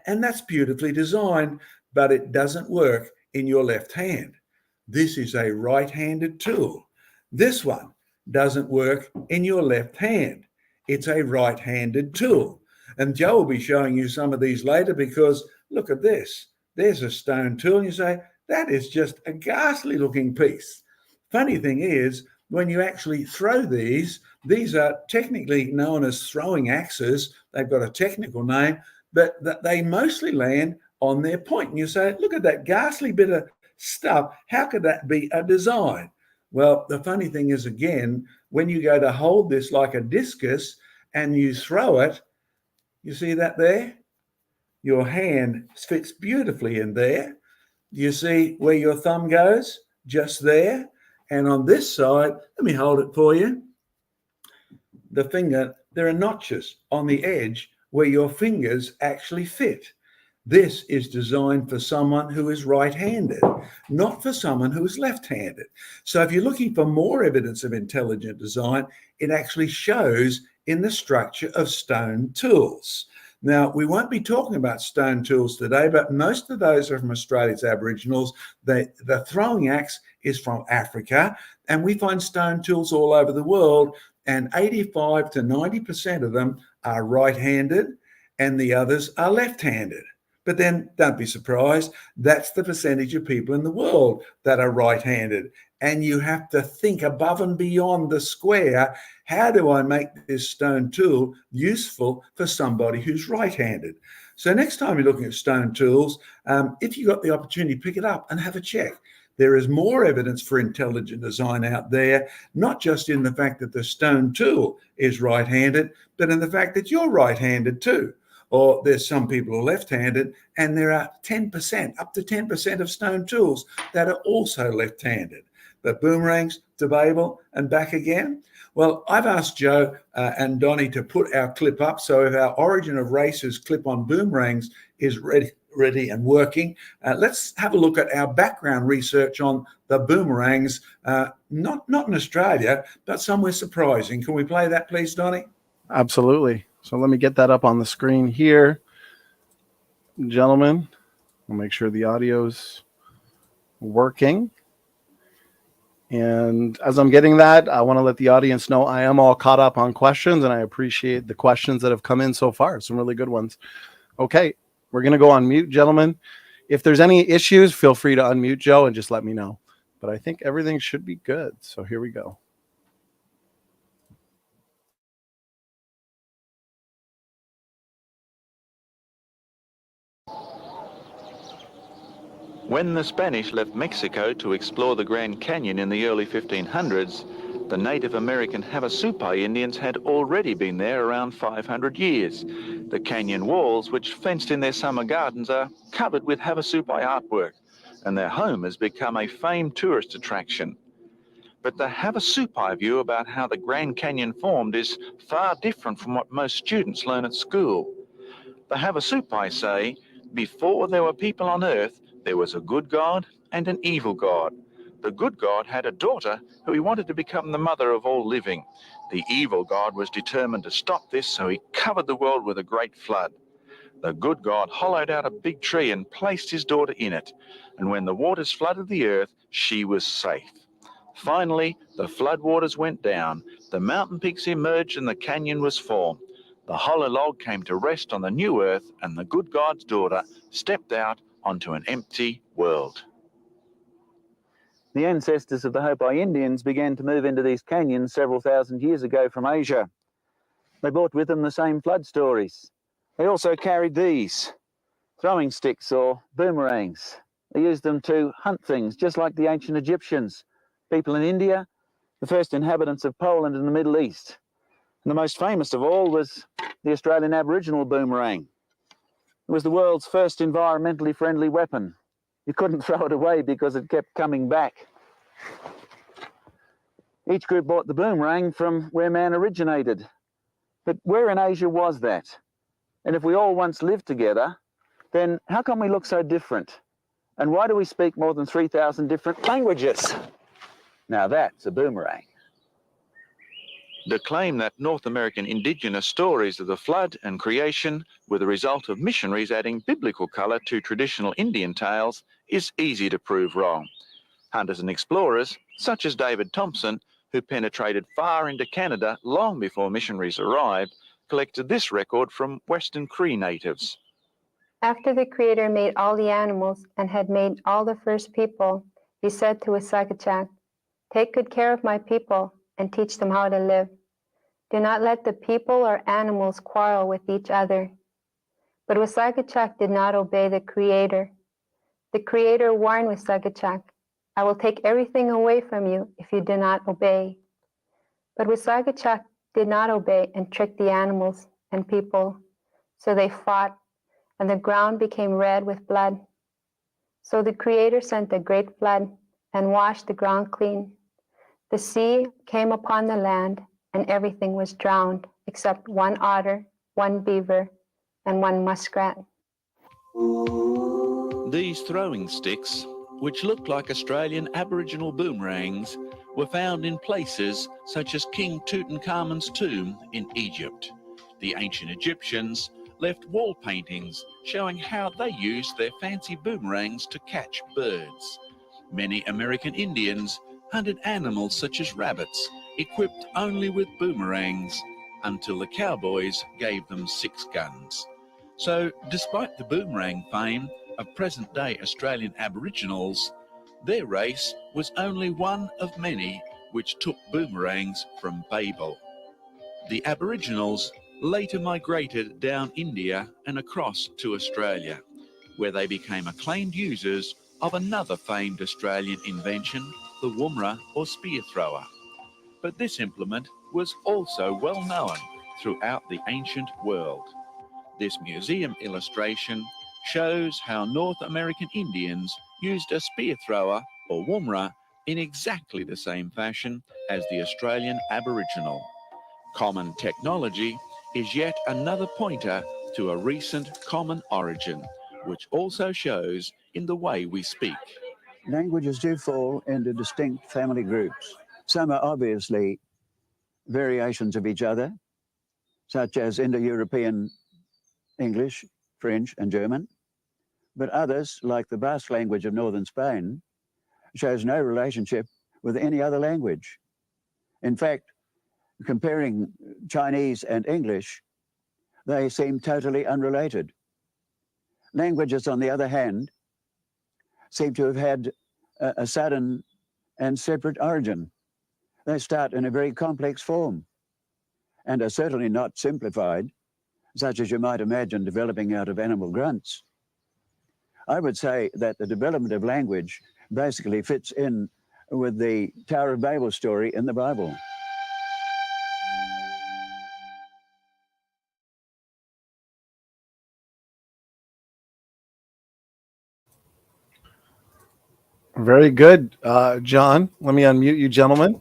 And that's beautifully designed, but it doesn't work in your left hand. This is a right-handed tool. This one doesn't work in your left hand. It's a right-handed tool. And Joe will be showing you some of these later, because look at this. There's a stone tool, and you say, that is just a ghastly looking piece. Funny thing is, when you actually throw these are technically known as throwing axes. They've got a technical name, but they mostly land on their point. And you say, look at that ghastly bit of stuff. How could that be a design? Well, the funny thing is, again, when you go to hold this like a discus and you throw it, you see that there? Your hand fits beautifully in there. You see where your thumb goes? Just there. And on this side, let me hold it for you. The finger, there are notches on the edge where your fingers actually fit. This is designed for someone who is right-handed, not for someone who is left-handed. So if you're looking for more evidence of intelligent design, it actually shows in the structure of stone tools. Now, we won't be talking about stone tools today, but most of those are from Australia's Aboriginals. The throwing axe is from Africa, and we find stone tools all over the world, and 85 to 90% of them are right-handed, and the others are left-handed. But then don't be surprised, that's the percentage of people in the world that are right-handed. And you have to think above and beyond the square. How do I make this stone tool useful for somebody who's right-handed? So next time you're looking at stone tools, if you got the opportunity, pick it up and have a check. There is more evidence for intelligent design out there, not just in the fact that the stone tool is right-handed, but in the fact that you're right-handed too. Or there's some people who are left-handed, and there are 10%, up to 10% of stone tools that are also left-handed. But boomerangs to Babel and back again. Well, I've asked Joe and Donny to put our clip up. So if our Origin of Races clip on boomerangs is ready and working, let's have a look at our background research on the boomerangs, not in Australia, but somewhere surprising. Can we play that, please, Donny? Absolutely. So let me get that up on the screen here, gentlemen. I'll make sure the audio's working. And as I'm getting that, I want to let the audience know I am all caught up on questions, and I appreciate the questions that have come in so far. Some really good ones. Okay, we're going to go on mute, gentlemen. If there's any issues, feel free to unmute Joe and just let me know. But I think everything should be good. So here we go. When the Spanish left Mexico to explore the Grand Canyon in the early 1500s, the Native American Havasupai Indians had already been there around 500 years. The canyon walls, which fenced in their summer gardens, are covered with Havasupai artwork, and their home has become a famed tourist attraction. But the Havasupai view about how the Grand Canyon formed is far different from what most students learn at school. The Havasupai say, before there were people on earth, there was a good God and an evil God. The good God had a daughter who he wanted to become the mother of all living. The evil God was determined to stop this, so he covered the world with a great flood. The good God hollowed out a big tree and placed his daughter in it. And when the waters flooded the earth, she was safe. Finally, the flood waters went down, the mountain peaks emerged, and the canyon was formed. The hollow log came to rest on the new earth, and the good God's daughter stepped out onto an empty world. The ancestors of the Hopi Indians began to move into these canyons several thousand years ago from Asia. They brought with them the same flood stories. They also carried these, throwing sticks or boomerangs. They used them to hunt things, just like the ancient Egyptians, people in India, the first inhabitants of Poland and the Middle East. And the most famous of all was the Australian Aboriginal boomerang. It was the world's first environmentally friendly weapon. You couldn't throw it away because it kept coming back. Each group bought the boomerang from where man originated. But where in Asia was that? And if we all once lived together, then how come we look so different? And why do we speak more than 3,000 different languages? Now that's a boomerang. The claim that North American indigenous stories of the flood and creation were the result of missionaries adding biblical colour to traditional Indian tales is easy to prove wrong. Hunters and explorers, such as David Thompson, who penetrated far into Canada long before missionaries arrived, collected this record from Western Cree natives. After the Creator made all the animals and had made all the first people, he said to Wisagachak, "Take good care of my people and teach them how to live. Do not let the people or animals quarrel with each other." But Wisagachak did not obey the Creator. The Creator warned Wisagachak, "I will take everything away from you if you do not obey." But Wisagachak did not obey and tricked the animals and people. So they fought, and the ground became red with blood. So the Creator sent a great flood and washed the ground clean. The sea came upon the land, and everything was drowned except one otter, one beaver, and one muskrat. These throwing sticks, which look like Australian Aboriginal boomerangs, were found in places such as King Tutankhamun's tomb in Egypt. The ancient Egyptians left wall paintings showing how they used their fancy boomerangs to catch birds. Many American Indians hunted animals such as rabbits, equipped only with boomerangs, until the cowboys gave them 6 guns. So, despite the boomerang fame of present-day Australian Aboriginals, their race was only one of many which took boomerangs from Babel. The Aboriginals later migrated down India and across to Australia, where they became acclaimed users of another famed Australian invention, the woomera or spear thrower. But this implement was also well known throughout the ancient world. This museum illustration shows how North American Indians used a spear thrower or woomera in exactly the same fashion as the Australian Aboriginal. Common technology is yet another pointer to a recent common origin, which also shows in the way we speak. Languages do fall into distinct family groups. Some are obviously variations of each other, such as Indo-European English, French, and German. But others, like the Basque language of northern Spain, shows no relationship with any other language. In fact, comparing Chinese and English, they seem totally unrelated. Languages, on the other hand, seem to have had a sudden and separate origin. They start in a very complex form and are certainly not simplified, such as you might imagine developing out of animal grunts. I would say that the development of language basically fits in with the Tower of Babel story in the Bible. Very good, John. Let me unmute you, gentlemen.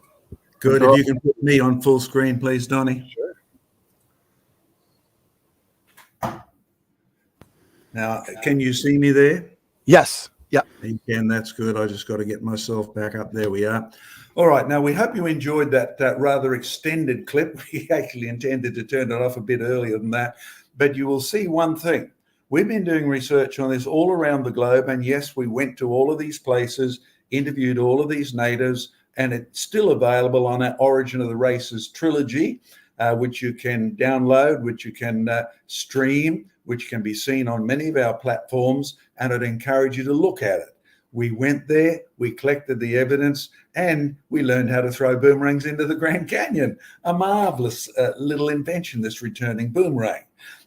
Good. If you can put me on full screen, please, Donny. Sure. Now, can you see me there? Yes. Yeah. You can. That's good. I just got to get myself back up. There we are. All right. Now, we hope you enjoyed that rather extended clip. We actually intended to turn it off a bit earlier than that. But you will see one thing. We've been doing research on this all around the globe. And yes, we went to all of these places, interviewed all of these natives, and it's still available on our Origin of the Races trilogy, which you can download, which you can stream, which can be seen on many of our platforms, and I'd encourage you to look at it. We went there, we collected the evidence, and we learned how to throw boomerangs into the Grand Canyon. A marvelous little invention, this returning boomerang.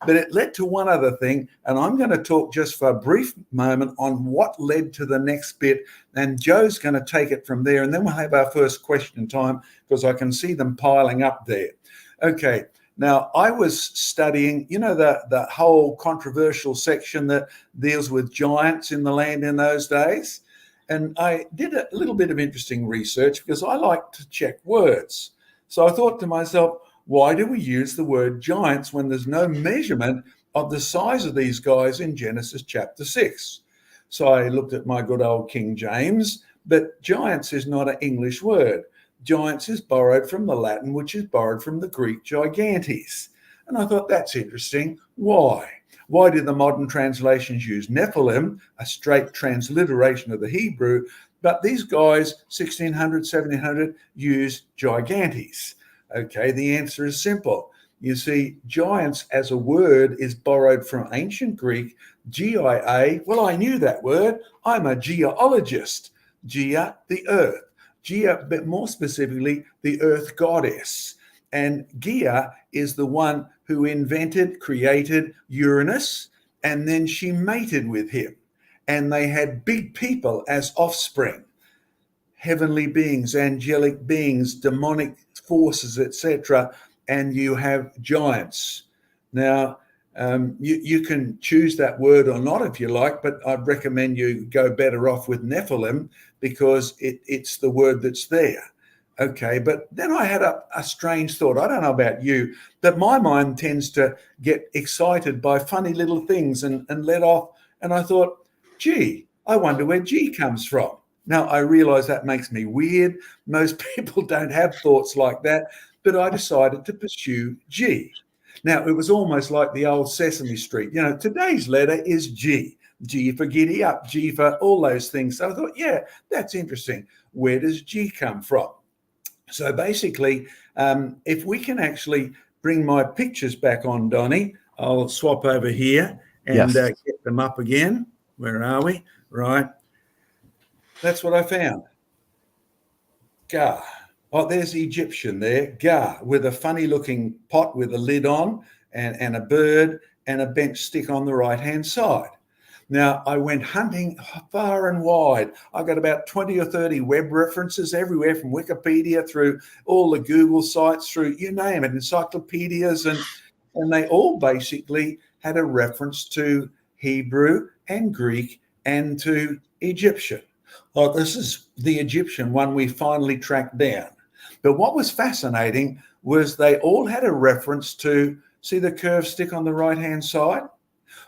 But it led to one other thing, and I'm going to talk just for a brief moment on what led to the next bit, and Joe's going to take it from there, and then we'll have our first question time, because I can see them piling up there. Okay. Now, I was studying, you know, the whole controversial section that deals with giants in the land in those days. And I did a little bit of interesting research because I like to check words. So I thought to myself, why do we use the word giants when there's no measurement of the size of these guys in Genesis chapter 6? So I looked at my good old King James, but giants is not an English word. Giants is borrowed from the Latin, which is borrowed from the Greek gigantes. And I thought, that's interesting. Why? Why do the modern translations use Nephilim, a straight transliteration of the Hebrew, but these guys, 1600, 1700, use gigantes? Okay, the answer is simple. You see, giants as a word is borrowed from ancient Greek, G-I-A. Well, I knew that word. I'm a geologist. Gea, the earth. Gea, but more specifically, the earth goddess. And Gaia is the one who invented, created Uranus, and then she mated with him. And they had big people as offspring, heavenly beings, angelic beings, demonic forces, etc. And you have giants. Now, you can choose that word or not if you like, but I'd recommend you go better off with Nephilim because it's the word that's there. Okay, but then I had a strange thought. I don't know about you, but my mind tends to get excited by funny little things and let off. And I thought, gee, I wonder where G comes from. Now, I realize that makes me weird. Most people don't have thoughts like that, but I decided to pursue G. Now, it was almost like the old Sesame Street. You know, today's letter is G. G for giddy up, G for all those things. So I thought, yeah, that's interesting. Where does G come from? So basically, if we can actually bring my pictures back on, Donny, I'll swap over here and get them up again. Where are we? Right. That's what I found. Ga. Oh, there's the Egyptian there. Ga, with a funny looking pot with a lid on and a bird and a bench stick on the right-hand side. Now, I went hunting far and wide. I got about 20 or 30 web references everywhere from Wikipedia through all the Google sites, through you name it, encyclopedias, and they all basically had a reference to Hebrew and Greek and to Egyptian. Well, this is the Egyptian one we finally tracked down. But what was fascinating was they all had a reference to, see the curved stick on the right-hand side?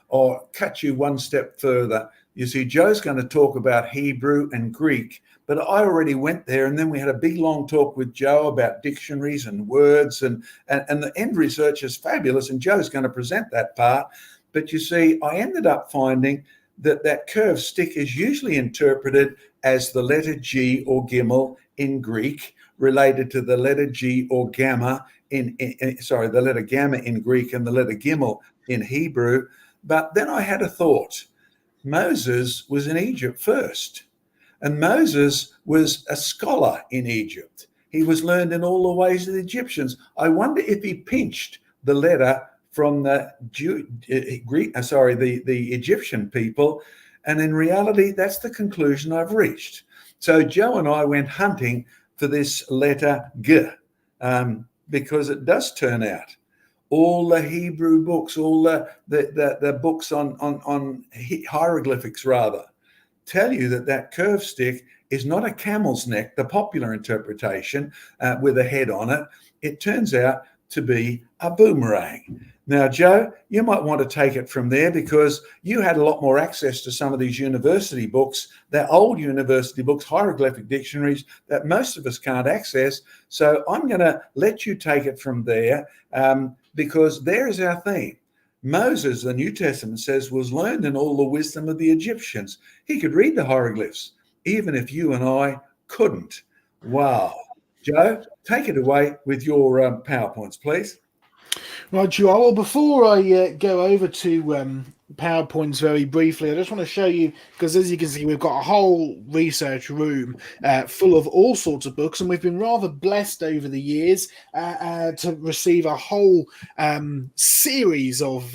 Or cut you one step further. You see, Joe's going to talk about Hebrew and Greek, but I already went there, and then we had a big long talk with Joe about dictionaries and words, and the end research is fabulous, and Joe's going to present that part. But you see, I ended up finding that curved stick is usually interpreted as the letter G or Gimel in Greek, related to the letter G or Gamma the letter Gamma in Greek and the letter Gimel in Hebrew. But then I had a thought. Moses was in Egypt first, and Moses was a scholar in Egypt. He was learned in all the ways of the Egyptians. I wonder if he pinched the letter from the Egyptian people, and in reality, that's the conclusion I've reached. So Joe and I went hunting for this letter G, because it does turn out all the Hebrew books, all the books on hieroglyphics rather, tell you that curved stick is not a camel's neck, the popular interpretation with a head on it. It turns out to be a boomerang. Now, Joe, you might want to take it from there because you had a lot more access to some of these university books, they're old university books, hieroglyphic dictionaries that most of us can't access. So I'm going to let you take it from there because there is our theme. Moses, the New Testament says, was learned in all the wisdom of the Egyptians. He could read the hieroglyphs, even if you and I couldn't. Wow. Joe, take it away with your PowerPoints, please. Right, Joel. Well, before I go over to PowerPoints very briefly, I just want to show you, because as you can see, we've got a whole research room full of all sorts of books, and we've been rather blessed over the years to receive a whole series of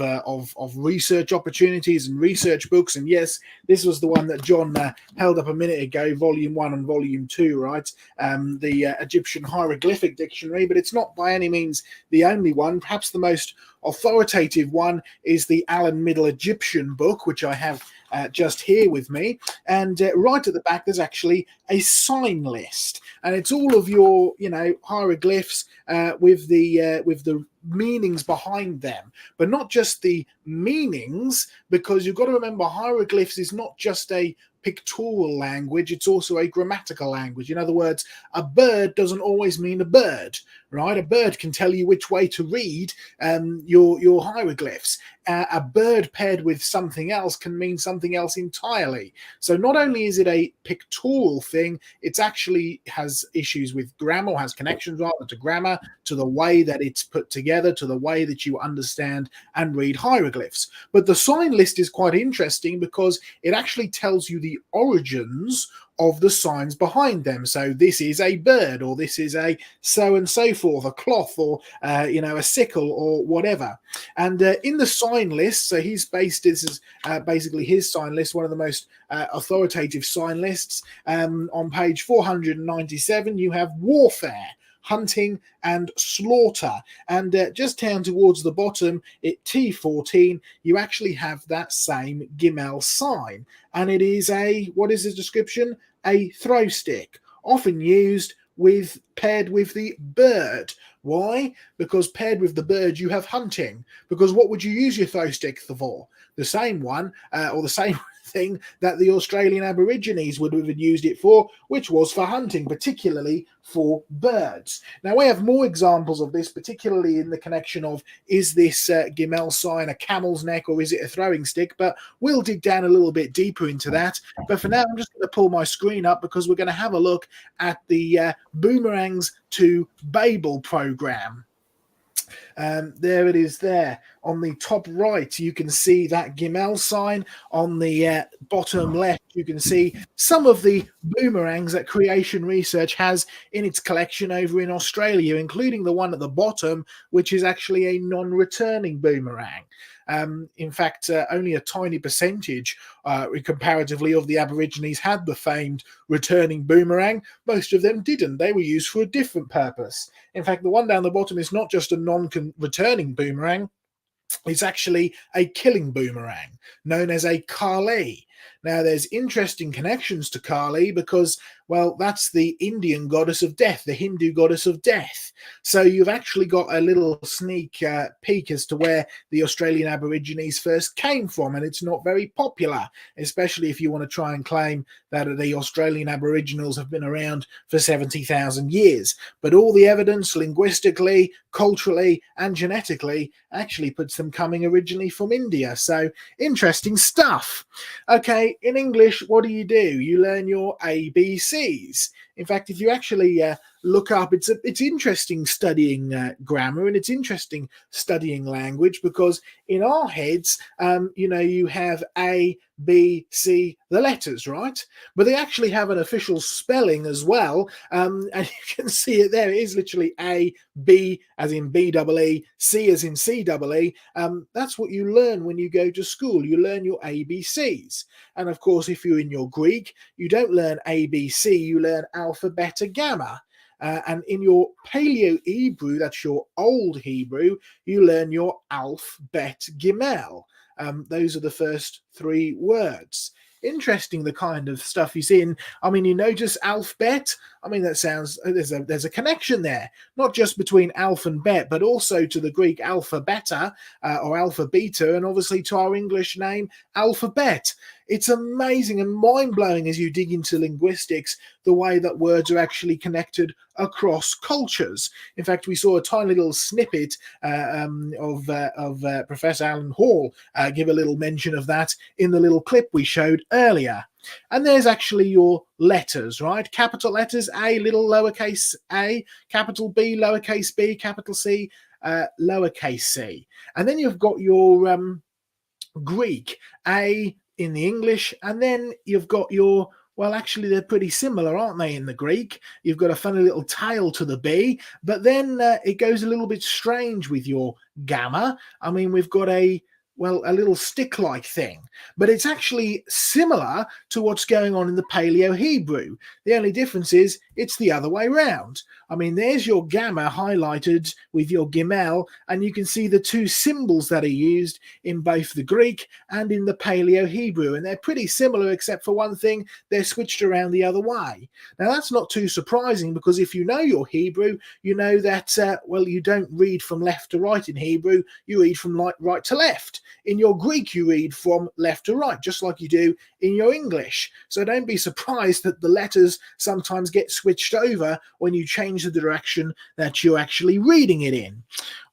research opportunities and research books. And yes, this was the one that John held up a minute ago, Volume 1 and Volume 2, right? The Egyptian Hieroglyphic Dictionary, but it's not by any means the only one. Perhaps the most authoritative one is the Allen Middle Egyptian book, which I have just here with me. And right at the back, there's actually a sign list, and it's all of your, hieroglyphs with the meanings behind them, but not just the meanings, because you've got to remember hieroglyphs is not just a pictorial language, it's also a grammatical language. In other words, a bird doesn't always mean a bird, right? A bird can tell you which way to read your hieroglyphs. A bird paired with something else can mean something else entirely. So not only is it a pictorial thing, it actually has issues with grammar, or has connections rather to grammar, to the way that it's put together, to the way that you understand and read hieroglyphs. But the sign list is quite interesting because it actually tells you the origins of the signs behind them. So this is a bird, or this is a so and so forth, a cloth, or a sickle, or whatever. And in the sign list, so this is basically his sign list, one of the most authoritative sign lists. On page 497, you have warfare, hunting, and slaughter. And just down towards the bottom, at T14, you actually have that same Gimel sign. And it is what is the description? A throw stick, often used paired with the bird. Why? Because paired with the bird, you have hunting. Because what would you use your throw stick for? The same one, or the same thing that the Australian Aborigines would have used it for, which was for hunting, particularly for birds. Now, we have more examples of this, particularly in the connection of, is this Gimel sign a camel's neck, or is it a throwing stick? But we'll dig down a little bit deeper into that. But for now, I'm just going to pull my screen up because we're going to have a look at the Boomerangs to Babel program. There it is there. On the top right, you can see that Gimel sign. On the bottom left, you can see some of the boomerangs that Creation Research has in its collection over in Australia, including the one at the bottom, which is actually a non-returning boomerang. In fact, only a tiny percentage comparatively of the Aborigines had the famed returning boomerang. Most of them didn't. They were used for a different purpose. In fact, the one down the bottom is not just a non-returning boomerang. It's actually a killing boomerang known as a Kali. Now, there's interesting connections to Kali because, well, that's the Indian goddess of death, the Hindu goddess of death. So you've actually got a little sneak peek as to where the Australian Aborigines first came from, and it's not very popular, especially if you want to try and claim that the Australian Aboriginals have been around for 70,000 years. But all the evidence, linguistically, culturally, and genetically, actually puts them coming originally from India. So interesting stuff. Okay, in English, what do? You learn your ABCs. In fact, if you actually look up, it's interesting studying grammar, and it's interesting studying language, because in our heads, you have A, B, C, the letters, right? But they actually have an official spelling as well, and you can see it there. It is literally A, B as in B-double-E, C as in C-double-E. That's what you learn when you go to school. You learn your ABCs. And of course, if you're in your Greek, you don't learn ABC, you learn alpha, beta, gamma. And in your Paleo-Hebrew, that's your old Hebrew, you learn your Alph, Bet, Gimel. Those are the first three words. Interesting, the kind of stuff he's in. I mean, you notice alphabet. I mean, that sounds, there's a connection there, not just between alpha and bet, but also to the Greek alpha beta or alpha beta, and obviously to our English name alphabet. It's amazing and mind-blowing as you dig into linguistics, the way that words are actually connected across cultures. In fact, we saw a tiny little snippet of Professor Alan Hall give a little mention of that in the little clip we showed earlier. And there's actually your letters, right? Capital letters, A, little lowercase a, capital B, lowercase b, capital C, lowercase c. And then you've got your Greek, A in the English, and then you've got your, well, actually, they're pretty similar, aren't they, in the Greek? You've got a funny little tail to the B, but then it goes a little bit strange with your gamma. I mean, we've got a little stick-like thing, but it's actually similar to what's going on in the Paleo-Hebrew. The only difference is it's the other way round. I mean, there's your gamma highlighted with your gimel, and you can see the two symbols that are used in both the Greek and in the Paleo-Hebrew, and they're pretty similar except for one thing, they're switched around the other way. Now, that's not too surprising, because if you know your Hebrew, you know that, you don't read from left to right in Hebrew, you read from right to left. In your Greek, you read from left to right, just like you do in your English. So don't be surprised that the letters sometimes get switched switched over when you change the direction that you're actually reading it in.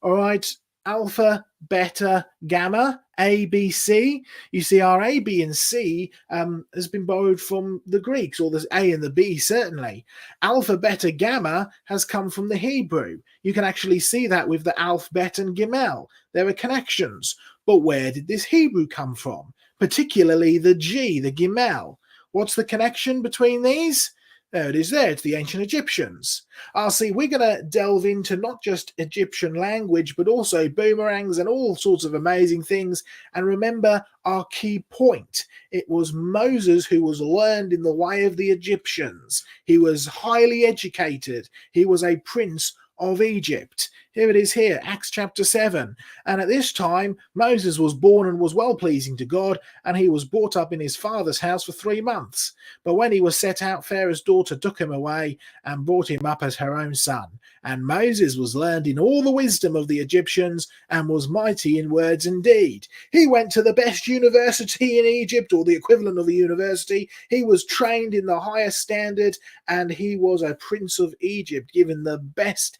All right, alpha, beta, gamma, A, B, C. You see, our A, B, and C has been borrowed from the Greeks, or the A and the B certainly. Alpha, beta, gamma has come from the Hebrew. You can actually see that with the Alph, Bet, and Gimel. There are connections. But where did this Hebrew come from? Particularly the G, the Gimel. What's the connection between these? There it is there, it's the ancient Egyptians. See, we're going to delve into not just Egyptian language, but also boomerangs and all sorts of amazing things. And remember our key point. It was Moses who was learned in the way of the Egyptians. He was highly educated. He was a prince of Egypt. Here it is here, Acts chapter 7. And at this time, Moses was born and was well-pleasing to God, and he was brought up in his father's house for 3 months. But when he was set out, Pharaoh's daughter took him away and brought him up as her own son. And Moses was learned in all the wisdom of the Egyptians and was mighty in words and deed. He went to the best university in Egypt, or the equivalent of a university. He was trained in the highest standard, and he was a prince of Egypt, given the best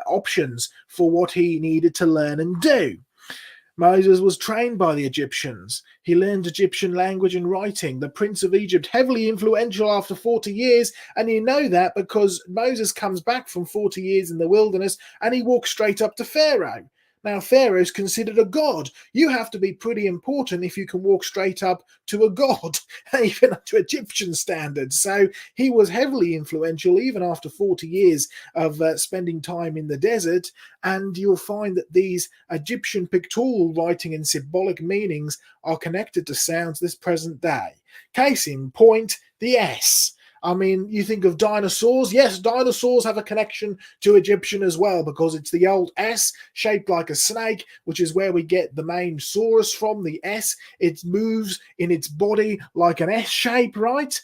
options for what he needed to learn and do. Moses was trained by the Egyptians. He learned Egyptian language and writing. The prince of Egypt, heavily influential after 40 years, and you know that because Moses comes back from 40 years in the wilderness and he walks straight up to Pharaoh. Now, Pharaoh's considered a god. You have to be pretty important if you can walk straight up to a god, even up to Egyptian standards. So he was heavily influential even after 40 years of spending time in the desert. And you'll find that these Egyptian pictorial writing and symbolic meanings are connected to sounds this present day. Case in point, the S. I mean, you think of dinosaurs. Yes, dinosaurs have a connection to Egyptian as well, because it's the old S shaped like a snake, which is where we get the main saurus from, the S. It moves in its body like an S shape, right?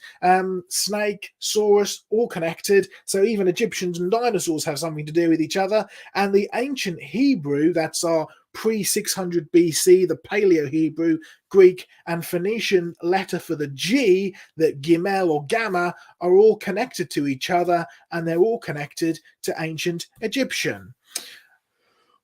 Snake, saurus, all connected. So even Egyptians and dinosaurs have something to do with each other. And the ancient Hebrew, that's our pre-600 BC, the Paleo-Hebrew, Greek, and Phoenician letter for the G, that Gimel or Gamma, are all connected to each other, and they're all connected to ancient Egyptian.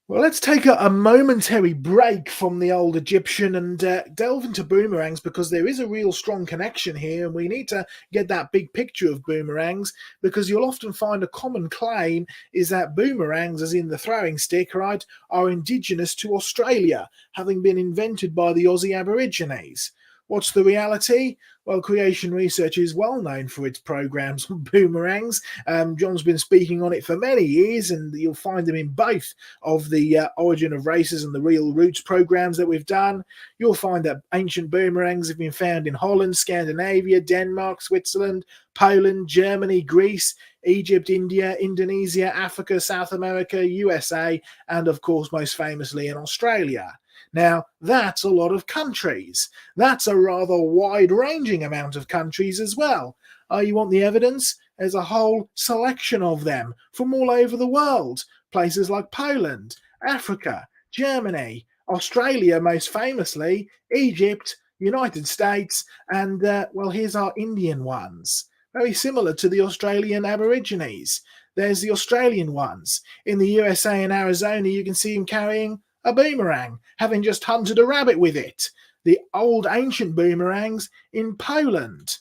Well, let's take a momentary break from the old Egyptian and delve into boomerangs, because there is a real strong connection here, and we need to get that big picture of boomerangs, because you'll often find a common claim is that boomerangs, as in the throwing stick, right, are indigenous to Australia, having been invented by the Aussie Aborigines. What's the reality? Well, Creation Research is well known for its programs on boomerangs. John's been speaking on it for many years, and you'll find them in both of the Origin of Races and the Real Roots programs that we've done. You'll find that ancient boomerangs have been found in Holland, Scandinavia, Denmark, Switzerland, Poland, Germany, Greece, Egypt, India, Indonesia, Africa, South America, USA, and of course, most famously in Australia. Now, that's a lot of countries. That's a rather wide-ranging amount of countries as well. You want the evidence? There's a whole selection of them from all over the world. Places like Poland, Africa, Germany, Australia most famously, Egypt, United States, and, well, here's our Indian ones. Very similar to the Australian Aborigines. There's the Australian ones. In the USA and Arizona, you can see them carrying a boomerang, having just hunted a rabbit with it. The old ancient boomerangs in Poland,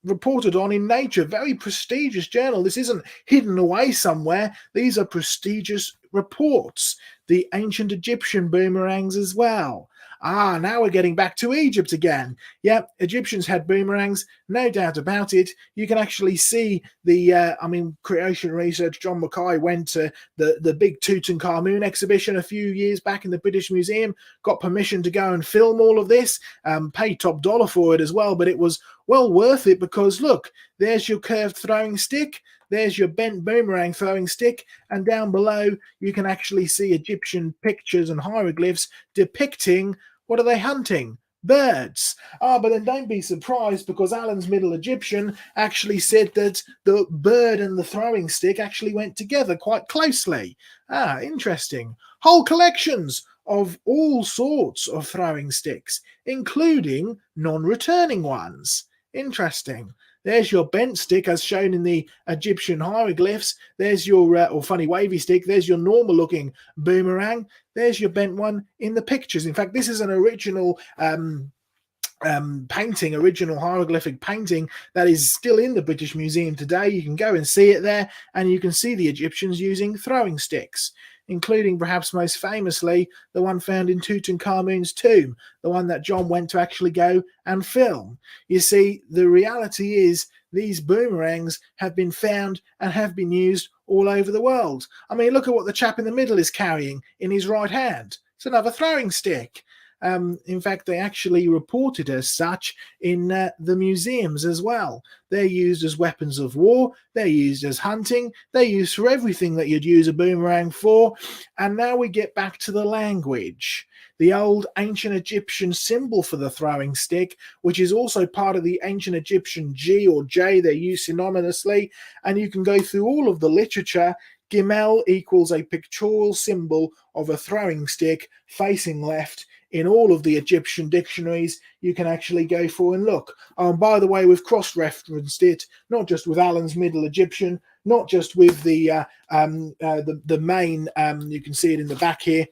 reported on in Nature, very prestigious journal. This isn't hidden away somewhere. These are prestigious reports. The ancient Egyptian boomerangs as well. Now we're getting back to Egypt again. Yeah, Egyptians had boomerangs, no doubt about it. You can actually see the, Creation Research, John Mackay went to the big Tutankhamun exhibition a few years back in the British Museum, got permission to go and film all of this, paid top dollar for it as well, but it was well worth it because, look, there's your curved throwing stick, there's your bent boomerang throwing stick, and down below you can actually see Egyptian pictures and hieroglyphs depicting, what are they hunting? Birds. But then don't be surprised, because Allen's Middle Egyptian actually said that the bird and the throwing stick actually went together quite closely. Interesting. Whole collections of all sorts of throwing sticks, including non-returning ones. Interesting. There's your bent stick as shown in the Egyptian hieroglyphs. There's your, or funny wavy stick. There's your normal looking boomerang. There's your bent one in the pictures. In fact, this is an original painting, original hieroglyphic painting that is still in the British Museum today. You can go and see it there, and you can see the Egyptians using throwing sticks, including perhaps most famously the one found in Tutankhamun's tomb, the one that John went to actually go and film. You see, the reality is these boomerangs have been found and have been used all over the world. I mean, look at what the chap in the middle is carrying in his right hand. It's another throwing stick. In fact, they actually report it as such in the museums as well. They're used as weapons of war. They're used as hunting. They're used for everything that you'd use a boomerang for. And now we get back to the language. The old ancient Egyptian symbol for the throwing stick, which is also part of the ancient Egyptian G or J, they're used synonymously. And you can go through all of the literature. Gimel equals a pictorial symbol of a throwing stick facing left. In all of the Egyptian dictionaries, you can actually go for and look. By the way, we've cross-referenced it, not just with Allen's Middle Egyptian, not just with the main, you can see it in the back here,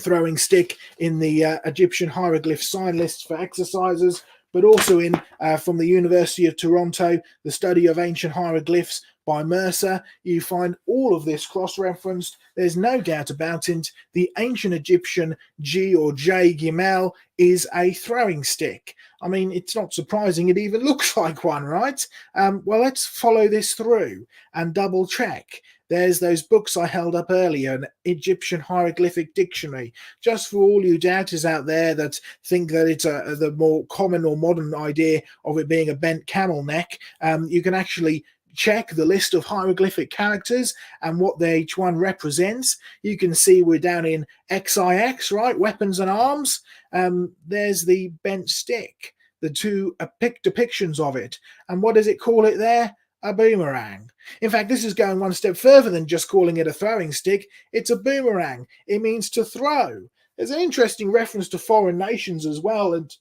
throwing stick in the Egyptian hieroglyph sign lists for exercises, but also in, from the University of Toronto, the study of ancient hieroglyphs by Mercer. You find all of this cross-referenced. There's no doubt about it. The ancient Egyptian G or J Gimel is a throwing stick. I mean, it's not surprising. It even looks like one, right? Well, let's follow this through and double check. There's those books I held up earlier, an Egyptian hieroglyphic dictionary. Just for all you doubters out there that think that it's the more common or modern idea of it being a bent camel neck, you can actually check the list of hieroglyphic characters and what each one represents. You can see we're down in XIX, right? Weapons and arms. There's the bent stick, the two depictions of it. And what does it call it there? A boomerang. In fact, this is going one step further than just calling it a throwing stick. It's a boomerang. It means to throw. There's an interesting reference to foreign nations as well, and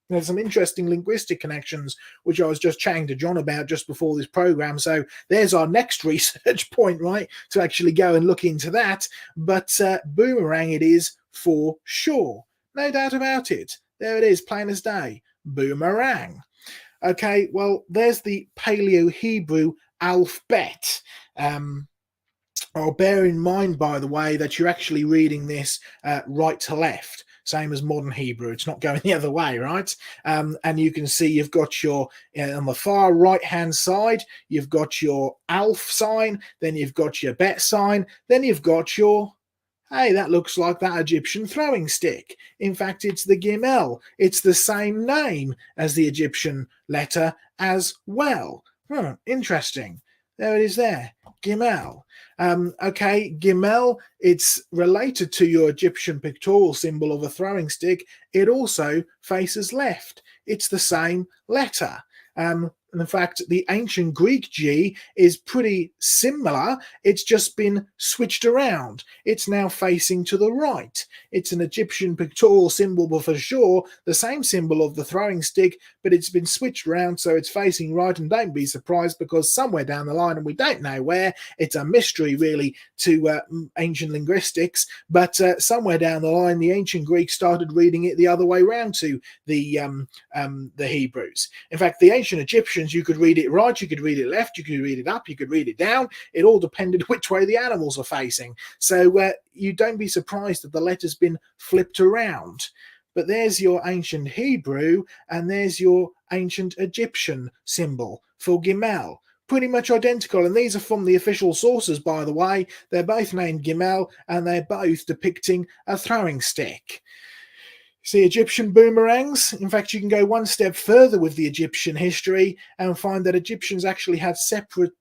there's some interesting linguistic connections, which I was just chatting to John about just before this program. So there's our next research point, right, to actually go and look into that. But boomerang it is for sure. No doubt about it. There it is, plain as day. Boomerang. Okay, well, there's the Paleo-Hebrew alphabet. I'll bear in mind, by the way, that you're actually reading this right to left, same as modern Hebrew. It's not going the other way, right? And you can see you've got your, on the far right-hand side, you've got your Alf sign, then you've got your Bet sign, then you've got your, hey, that looks like that Egyptian throwing stick. In fact, it's the Gimel. It's the same name as the Egyptian letter as well. Interesting. There it is there. Gimel. Okay, Gimel, it's related to your Egyptian pictorial symbol of a throwing stick. It also faces left. It's the same letter. And in fact, the ancient Greek G is pretty similar. It's just been switched around. It's now facing to the right. It's an Egyptian pictorial symbol, but for sure, the same symbol of the throwing stick, but it's been switched around so it's facing right. And don't be surprised, because somewhere down the line, and we don't know where, it's a mystery really to ancient linguistics, but somewhere down the line, the ancient Greeks started reading it the other way around to the Hebrews. In fact, the ancient Egyptians, you could read it right, you could read it left, you could read it up, you could read it down. It all depended which way the animals are facing. So you don't be surprised that the letter's been flipped around. But there's your ancient Hebrew, and there's your ancient Egyptian symbol for Gimel. Pretty much identical, and these are from the official sources, by the way. They're both named Gimel, and they're both depicting a throwing stick. See, Egyptian boomerangs. In fact, you can go one step further with the Egyptian history and find that Egyptians actually had separate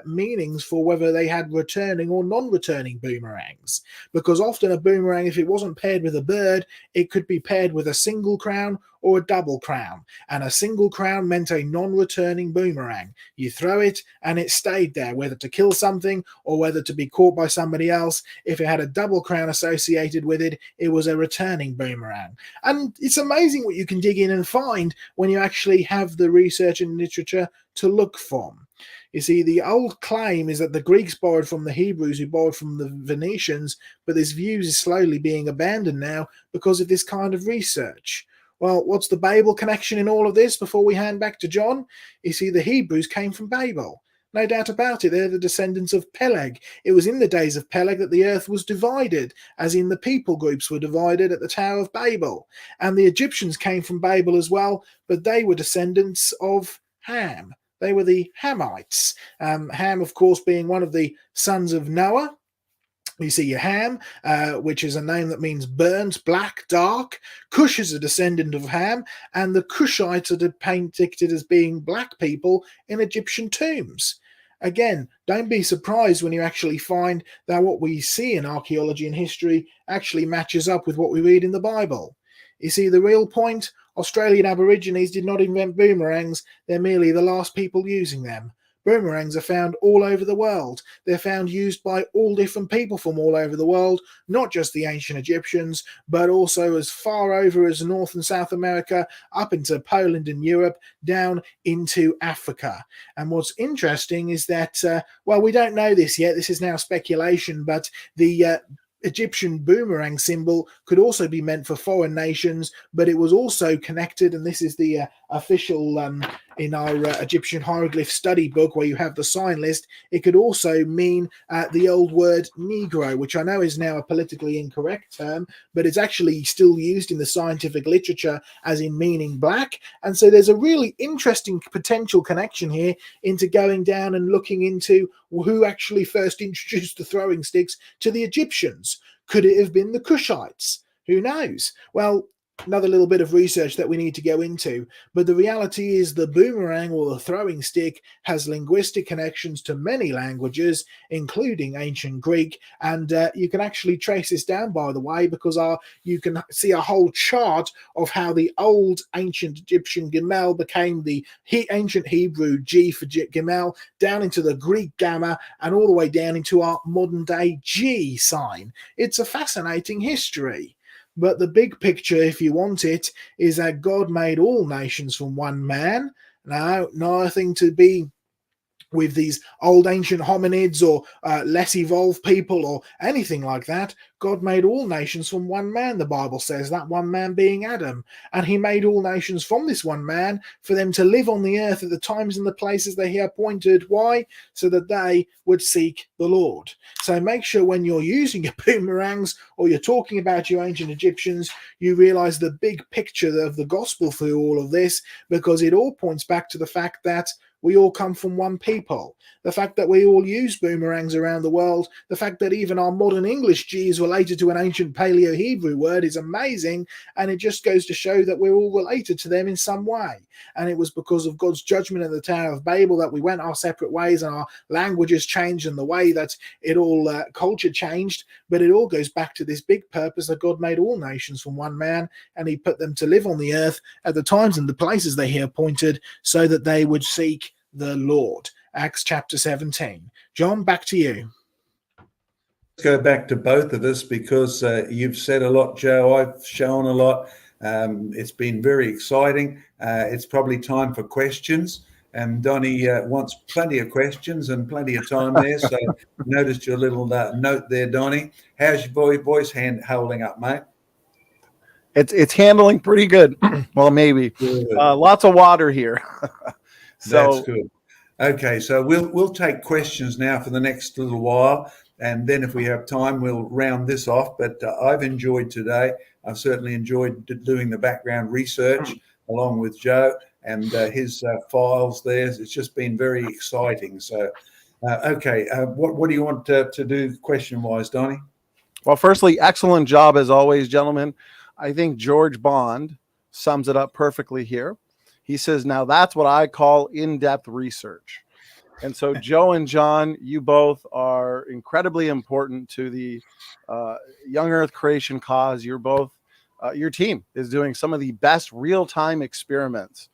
meanings for whether they had returning or non-returning boomerangs. Because often a boomerang, if it wasn't paired with a bird, it could be paired with a single crown or a double crown, and a single crown meant a non-returning boomerang. You throw it and it stayed there, whether to kill something or whether to be caught by somebody else. If it had a double crown associated with it, it was a returning boomerang. And it's amazing what you can dig in and find when you actually have the research and literature to look from. You see, the old claim is that the Greeks borrowed from the Hebrews, who borrowed from the Venetians, but this view is slowly being abandoned now because of this kind of research. Well, what's the Babel connection in all of this before we hand back to John? You see, the Hebrews came from Babel. No doubt about it, they're the descendants of Peleg. It was in the days of Peleg that the earth was divided, as in the people groups were divided at the Tower of Babel. And the Egyptians came from Babel as well, but they were descendants of Ham. They were the Hamites. Ham, of course, being one of the sons of Noah. You see Ham, which is a name that means burnt, black, dark. Cush is a descendant of Ham, and the Cushites are depicted as being black people in Egyptian tombs. Again, don't be surprised when you actually find that what we see in archaeology and history actually matches up with what we read in the Bible. You see, the real point? Australian Aborigines did not invent boomerangs, they're merely the last people using them. Boomerangs are found all over the world. They're found used by all different people from all over the world, not just the ancient Egyptians, but also as far over as North and South America, up into Poland and Europe, down into Africa. And what's interesting is that, well, we don't know this yet, this is now speculation, but the Egyptian boomerang symbol could also be meant for foreign nations, but it was also connected, and this is the official in our Egyptian hieroglyph study book where you have the sign list. It could also mean the old word Negro, which I know is now a politically incorrect term, but it's actually still used in the scientific literature as in meaning black. And so there's a really interesting potential connection here into going down and looking into who actually first introduced the throwing sticks to the Egyptians. Could it have been the Cushites? Who knows? Well, another little bit of research that we need to go into, but the reality is the boomerang or the throwing stick has linguistic connections to many languages, including ancient Greek, and you can actually trace this down, by the way, because you can see a whole chart of how the old ancient Egyptian Gimel became the ancient Hebrew G for Gimel, down into the Greek Gamma, and all the way down into our modern day G sign. It's a fascinating history. But the big picture, if you want it, is that God made all nations from one man. Now, nothing to be with these old ancient hominids or less evolved people or anything like that. God made all nations from one man, the Bible says, that one man being Adam. And he made all nations from this one man for them to live on the earth at the times and the places that he appointed. Why? So that they would seek the Lord. So make sure when you're using your boomerangs or you're talking about your ancient Egyptians, you realize the big picture of the gospel through all of this, because it all points back to the fact that we all come from one people. The fact that we all use boomerangs around the world, the fact that even our modern English G is related to an ancient Paleo-Hebrew word is amazing, and it just goes to show that we're all related to them in some way. And it was because of God's judgment at the Tower of Babel that we went our separate ways and our languages changed and the way that it all culture changed, but it all goes back to this big purpose that God made all nations from one man, and he put them to live on the earth at the times and the places they he appointed so that they would seek the Lord. Acts chapter 17. John, back to you. Let's go back to both of us because you've said a lot, Joe. I've shown a lot. It's been very exciting. It's probably time for questions. And Donny wants plenty of questions and plenty of time there. So noticed your little note there, Donny. How's your voice holding up, mate? It's handling pretty good. Well, maybe. Lots of water here. So that's good. Okay, so we'll take questions now for the next little while, and then if we have time, we'll round this off. But I've enjoyed today. I've certainly enjoyed doing the background research along with Joe and his files there. It's just been very exciting. So, okay, what do you want to do question-wise, Donny? Well, firstly, excellent job as always, gentlemen. I think George Bond sums it up perfectly here. He says, now that's what I call in-depth research. And so Joe and John, you both are incredibly important to the young earth creation cause. You're both your team is doing some of the best real-time experiments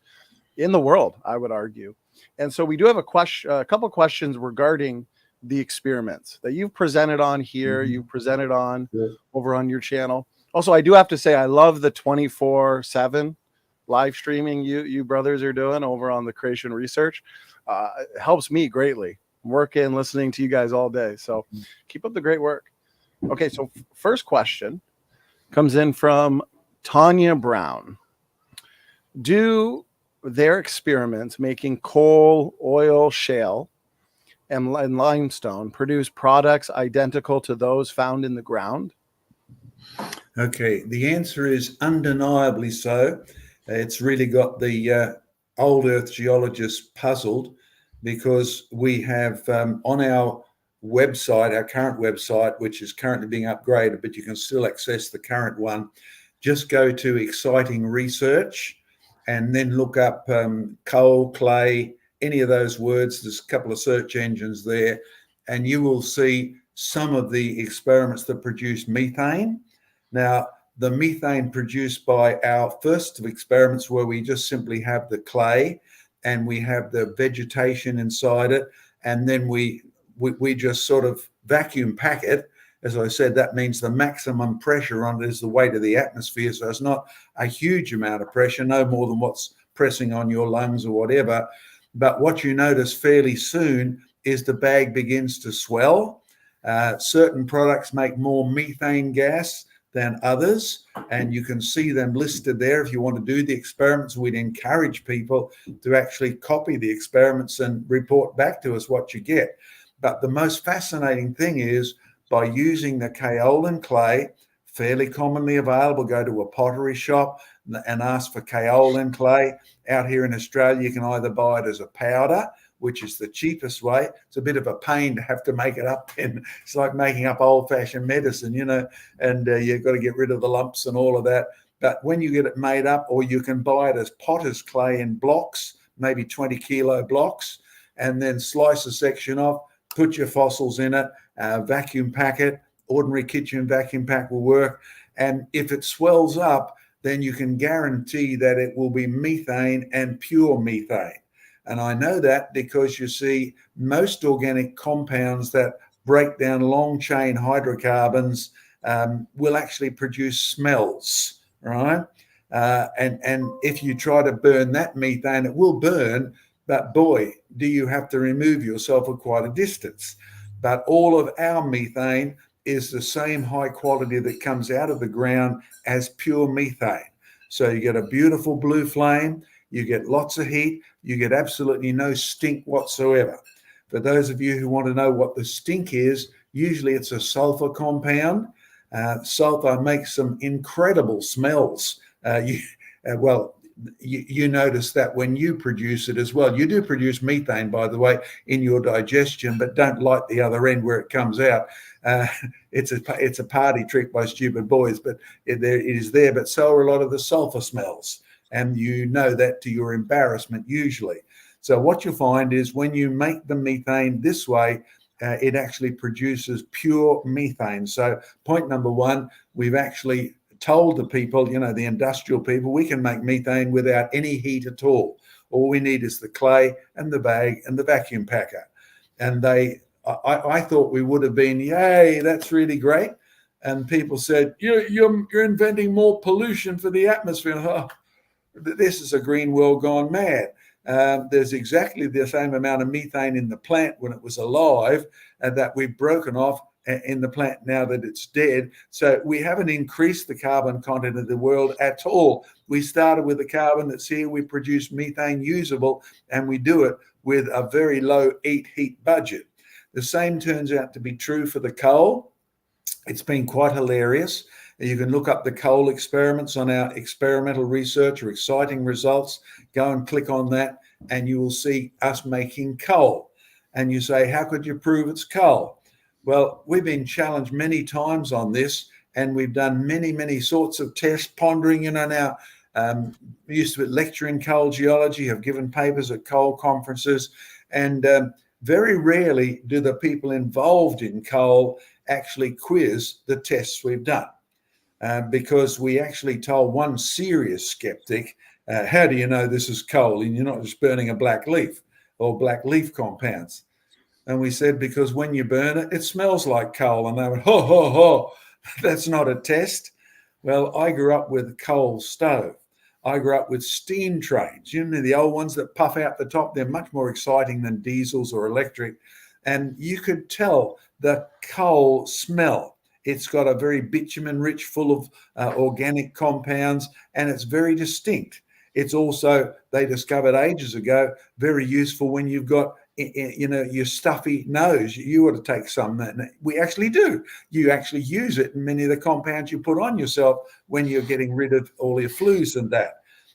in the world, I would argue. And so we do have a couple questions regarding the experiments that you've presented on here, you've presented on over on your channel. Also, I do have to say, I love the 24/7 live streaming you brothers are doing over on the Creation Research. It helps me greatly. I'm working, listening to you guys all day. So keep up the great work. Okay, so first question comes in from Tanya Brown. Do their experiments making coal, oil, shale, and limestone produce products identical to those found in the ground? Okay, the answer is undeniably so. It's really got the old Earth geologists puzzled, because we have on our website, our current website, which is currently being upgraded, but you can still access the current one. Just go to Exciting Research and then look up coal, clay, any of those words. There's a couple of search engines there, and you will see some of the experiments that produce methane. Now, the methane produced by our first of experiments, where we just simply have the clay and we have the vegetation inside it, and then we just sort of vacuum pack it. As I said, that means the maximum pressure on it is the weight of the atmosphere. So it's not a huge amount of pressure, no more than what's pressing on your lungs or whatever. But what you notice fairly soon is the bag begins to swell. Certain products make more methane gas than others, and you can see them listed there. If you want to do the experiments, we'd encourage people to actually copy the experiments and report back to us what you get. But the most fascinating thing is, by using the kaolin clay, fairly commonly available, go to a pottery shop and ask for kaolin clay. Out here in Australia, you can either buy it as a powder, which is the cheapest way. It's a bit of a pain to have to make it up, and it's like making up old-fashioned medicine, and you've got to get rid of the lumps and all of that. But when you get it made up, or you can buy it as potter's clay in blocks, maybe 20-kilo blocks, and then slice a section off, put your fossils in it, vacuum pack it. Ordinary kitchen vacuum pack will work. And if it swells up, then you can guarantee that it will be methane, and pure methane. And I know that because you see most organic compounds that break down long chain hydrocarbons will actually produce smells, right? And if you try to burn that methane, it will burn, but boy, do you have to remove yourself at quite a distance. But all of our methane is the same high quality that comes out of the ground as pure methane. So you get a beautiful blue flame, you get lots of heat, you get absolutely no stink whatsoever. For those of you who want to know what the stink is, usually it's a sulfur compound. Sulfur makes some incredible smells. You notice that when you produce it as well. You do produce methane, by the way, in your digestion, but don't light the other end where it comes out. It's a party trick by stupid boys, but it is there. But so are a lot of the sulfur smells, and you know that to your embarrassment usually. So what you find is, when you make the methane this way, it actually produces pure methane. So point number one, we've actually told the people, the industrial people, we can make methane without any heat at all. All we need is the clay and the bag and the vacuum packer. And I thought we would have been, yay, that's really great. And people said, you're inventing more pollution for the atmosphere. Oh, this is a green world gone mad. There's exactly the same amount of methane in the plant when it was alive, and that we've broken off in the plant now that it's dead. So we haven't increased the carbon content of the world at all. We started with the carbon that's here, we produce methane usable, and we do it with a very low heat budget. The same turns out to be true for the coal. It's been quite hilarious. You can look up the coal experiments on our experimental research or exciting results. Go and click on that, and you will see us making coal. And you say, how could you prove it's coal? Well, we've been challenged many times on this, and we've done many, many sorts of tests, pondering, now. We used to lecture in coal geology, have given papers at coal conferences, and very rarely do the people involved in coal actually quiz the tests we've done. because we actually told one serious skeptic, how do you know this is coal and you're not just burning a black leaf or black leaf compounds? And we said, because when you burn it, it smells like coal. And they went, ho, ho, ho, that's not a test. Well, I grew up with a coal stove. I grew up with steam trains, you know, the old ones that puff out the top. They're much more exciting than diesels or electric. And you could tell the coal smell. It's got a very bitumen rich, full of organic compounds, and it's very distinct. It's also, they discovered ages ago, very useful when you've got, you know, your stuffy nose. You ought to take some. We actually do. You actually use it in many of the compounds you put on yourself when you're getting rid of all your flus and that.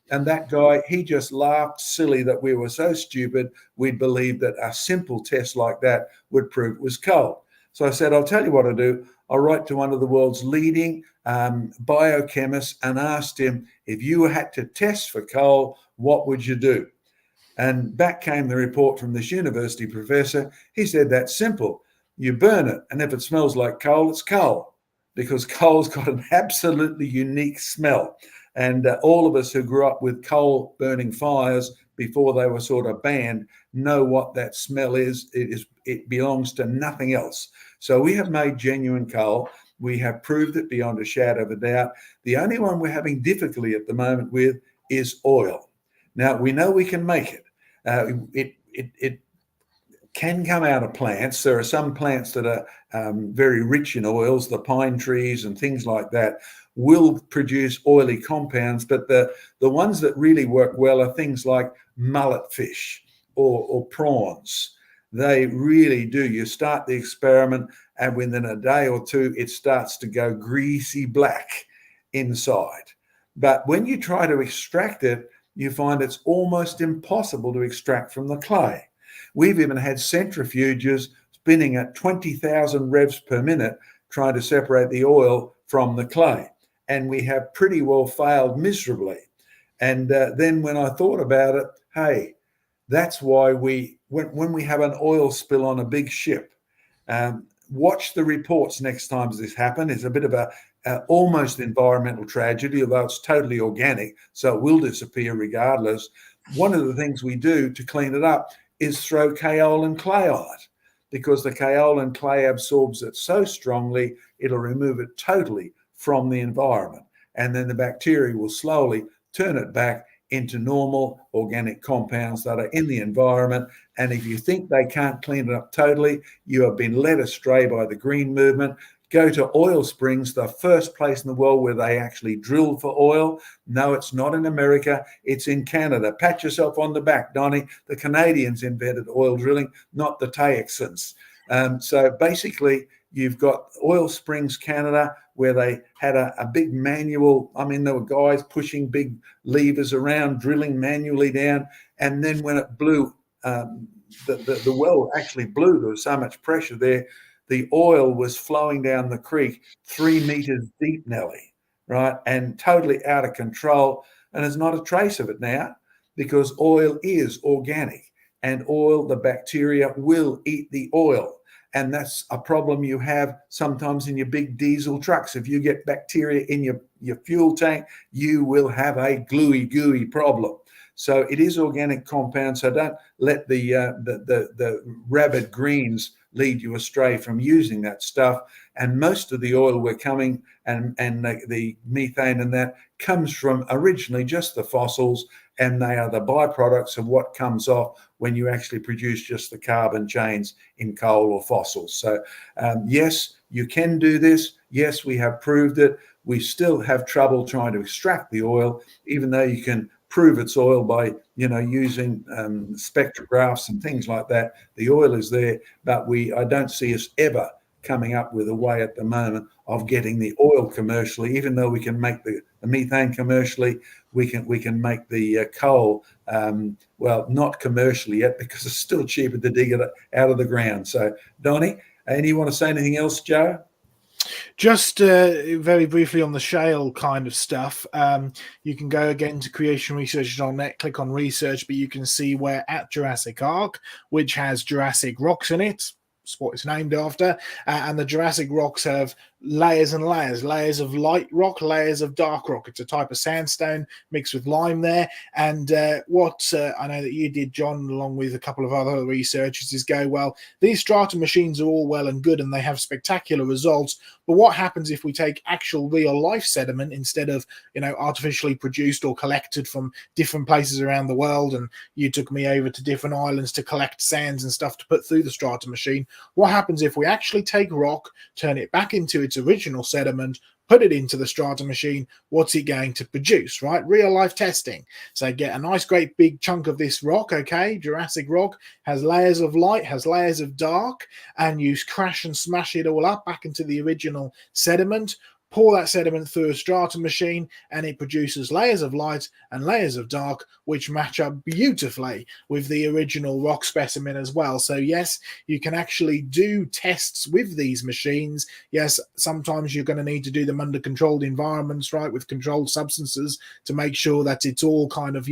And that guy, he just laughed silly that we were so stupid we'd believe that a simple test like that would prove it was coal. So I said, I'll tell you what I'll do. I'll write to one of the world's leading biochemists and asked him, if you had to test for coal, what would you do? And back came the report from this university professor. He said, that's simple. You burn it, and if it smells like coal, it's coal, because coal's got an absolutely unique smell. And all of us who grew up with coal burning fires before they were sort of banned know what that smell is. It belongs to nothing else. So we have made genuine coal. We have proved it beyond a shadow of a doubt. The only one we're having difficulty at the moment with is oil. Now, we know we can make it. It can come out of plants. There are some plants that are very rich in oils, the pine trees and things like that will produce oily compounds, but the ones that really work well are things like mullet fish or prawns. They really do. You start the experiment and within a day or two, it starts to go greasy black inside. But when you try to extract it, you find it's almost impossible to extract from the clay. We've even had centrifuges spinning at 20,000 revs per minute trying to separate the oil from the clay. And we have pretty well failed miserably. And then when I thought about it, hey, that's why when we have an oil spill on a big ship, watch the reports next time this happens. It's a bit of a almost environmental tragedy, although it's totally organic, so it will disappear regardless. One of the things we do to clean it up is throw kaolin clay on it, because the kaolin clay absorbs it so strongly, it'll remove it totally from the environment. And then the bacteria will slowly turn it back into normal organic compounds that are in the environment. And if you think they can't clean it up totally, you have been led astray by the green movement. Go to oil springs, the first place in the world where they actually drill for oil. No, it's not in America, it's in Canada. Pat yourself on the back, Donny. The Canadians invented oil drilling, not the Texans. So basically, you've got Oil Springs, Canada, where they had a big manual. I mean, there were guys pushing big levers around, drilling manually down. And then when it blew, the well actually blew. There was so much pressure there. The oil was flowing down the creek 3 meters deep, Nelly, right? And totally out of control. And there's not a trace of it now, because oil is organic, and oil, the bacteria will eat the oil. And that's a problem you have sometimes in your big diesel trucks. If you get bacteria in your fuel tank, you will have a gooey problem. So it is organic compound. So don't let the rabid greens lead you astray from using that stuff. And most of the oil we're coming and the methane and that comes from originally just the fossils, and they are the byproducts of what comes off when you actually produce just the carbon chains in coal or fossils. So yes, you can do this. Yes, we have proved it. We still have trouble trying to extract the oil, even though you can prove it's oil by using spectrographs and things like that. The oil is there, but I don't see us ever coming up with a way at the moment of getting the oil commercially. Even though we can make the methane commercially, we can make the coal not commercially yet, because it's still cheaper to dig it out of the ground. So Donny, and you want to say anything else, Joe? Just very briefly on the shale kind of stuff, you can go again to creationresearch.net, click on research, but you can see where at Jurassic Ark, which has Jurassic rocks in it, what it's named after. And the Jurassic rocks have layers and layers of light rock, layers of dark rock. It's a type of sandstone mixed with lime there. And what I know that you did, John, along with a couple of other researchers, is go, well, these strata machines are all well and good and they have spectacular results, but what happens if we take actual real life sediment instead of, artificially produced or collected from different places around the world? And you took me over to different islands to collect sands and stuff to put through the strata machine. What happens if we actually take rock, turn it back into its original sediment, put it into the strata machine? What's it going to produce, right? Real life testing. So get a nice great big chunk of this rock, okay? Jurassic rock has layers of light, has layers of dark, and you crash and smash it all up back into the original sediment. Pour that sediment through a strata machine and it produces layers of light and layers of dark, which match up beautifully with the original rock specimen as well. So yes, you can actually do tests with these machines. Yes, sometimes you're going to need to do them under controlled environments, right, with controlled substances to make sure that it's all kind of,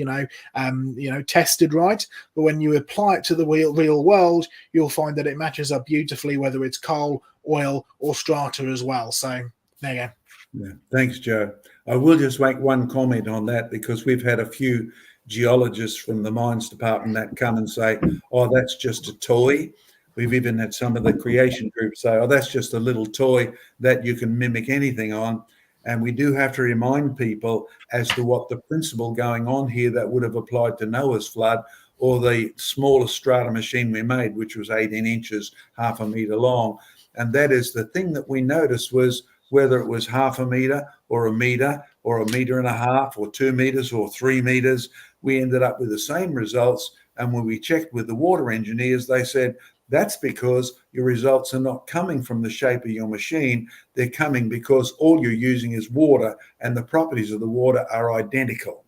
tested right. But when you apply it to the real world, you'll find that it matches up beautifully, whether it's coal, oil, or strata as well. So there you go. Yeah, thanks, Joe. I will just make one comment on that, because we've had a few geologists from the mines department that come and say, oh, that's just a toy. We've even had some of the creation groups say, oh, that's just a little toy that you can mimic anything on. And we do have to remind people as to what the principle going on here that would have applied to Noah's flood, or the smallest strata machine we made, which was 18 inches, half a meter long. And that is the thing that we noticed was, whether it was half a meter or a meter and a half or 2 meters or 3 meters, we ended up with the same results. And when we checked with the water engineers, they said, that's because your results are not coming from the shape of your machine. They're coming because all you're using is water and the properties of the water are identical.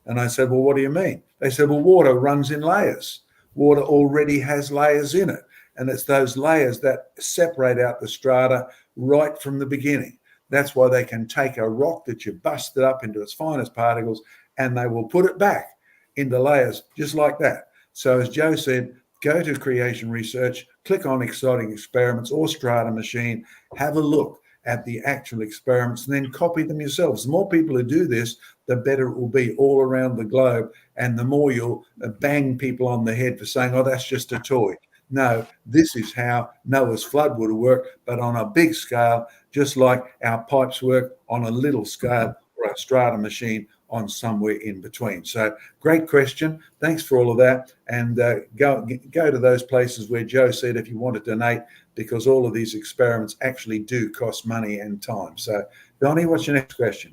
And I said, well, what do you mean? They said, well, water runs in layers. Water already has layers in it. And it's those layers that separate out the strata right from the beginning. That's why they can take a rock that you busted up into its finest particles and they will put it back into layers just like that. So as Joe said, go to creation research, click on exciting experiments or strata machine, have a look at the actual experiments and then copy them yourselves. The more people who do this, the better it will be all around the globe, and the more you'll bang people on the head for saying, oh, that's just a toy. No, this is how Noah's flood would have worked, but on a big scale, just like our pipes work on a little scale, or a strata machine on somewhere in between. So great question. Thanks for all of that. And go to those places where Joe said if you want to donate, because all of these experiments actually do cost money and time. So Donny, what's your next question?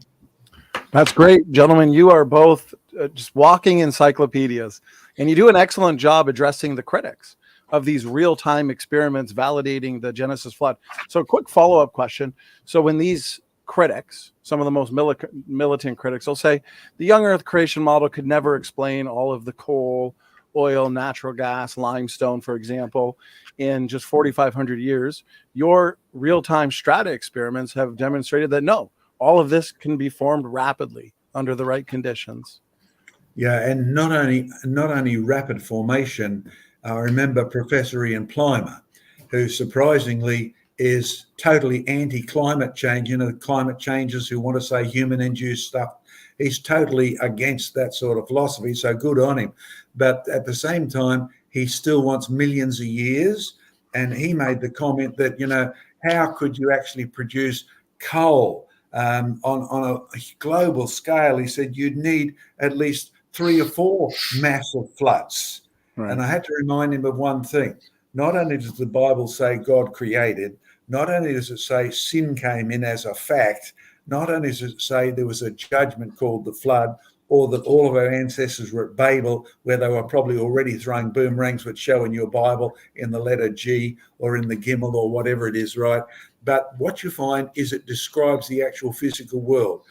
That's great, gentlemen. You are both just walking encyclopedias, and you do an excellent job addressing the critics of these real-time experiments validating the Genesis flood. So a quick follow-up question. So when these critics, some of the most militant critics, will say the young earth creation model could never explain all of the coal, oil, natural gas, limestone, for example, in just 4,500 years, your real-time strata experiments have demonstrated that no, all of this can be formed rapidly under the right conditions. Yeah, and not only rapid formation. I remember Professor Ian Plimer, who surprisingly is totally anti-climate change. Climate changes who want to say human-induced stuff. He's totally against that sort of philosophy, so good on him. But at the same time, he still wants millions of years. And he made the comment that, how could you actually produce coal on a global scale? He said you'd need at least 3 or 4 massive floods. Right. And I had to remind him of one thing. Not only does the Bible say God created, not only does it say sin came in as a fact, not only does it say there was a judgment called the flood, or that all of our ancestors were at Babel, where they were probably already throwing boomerangs, which show in your Bible in the letter G or in the Gimel or whatever it is, right? But what you find is it describes the actual physical world.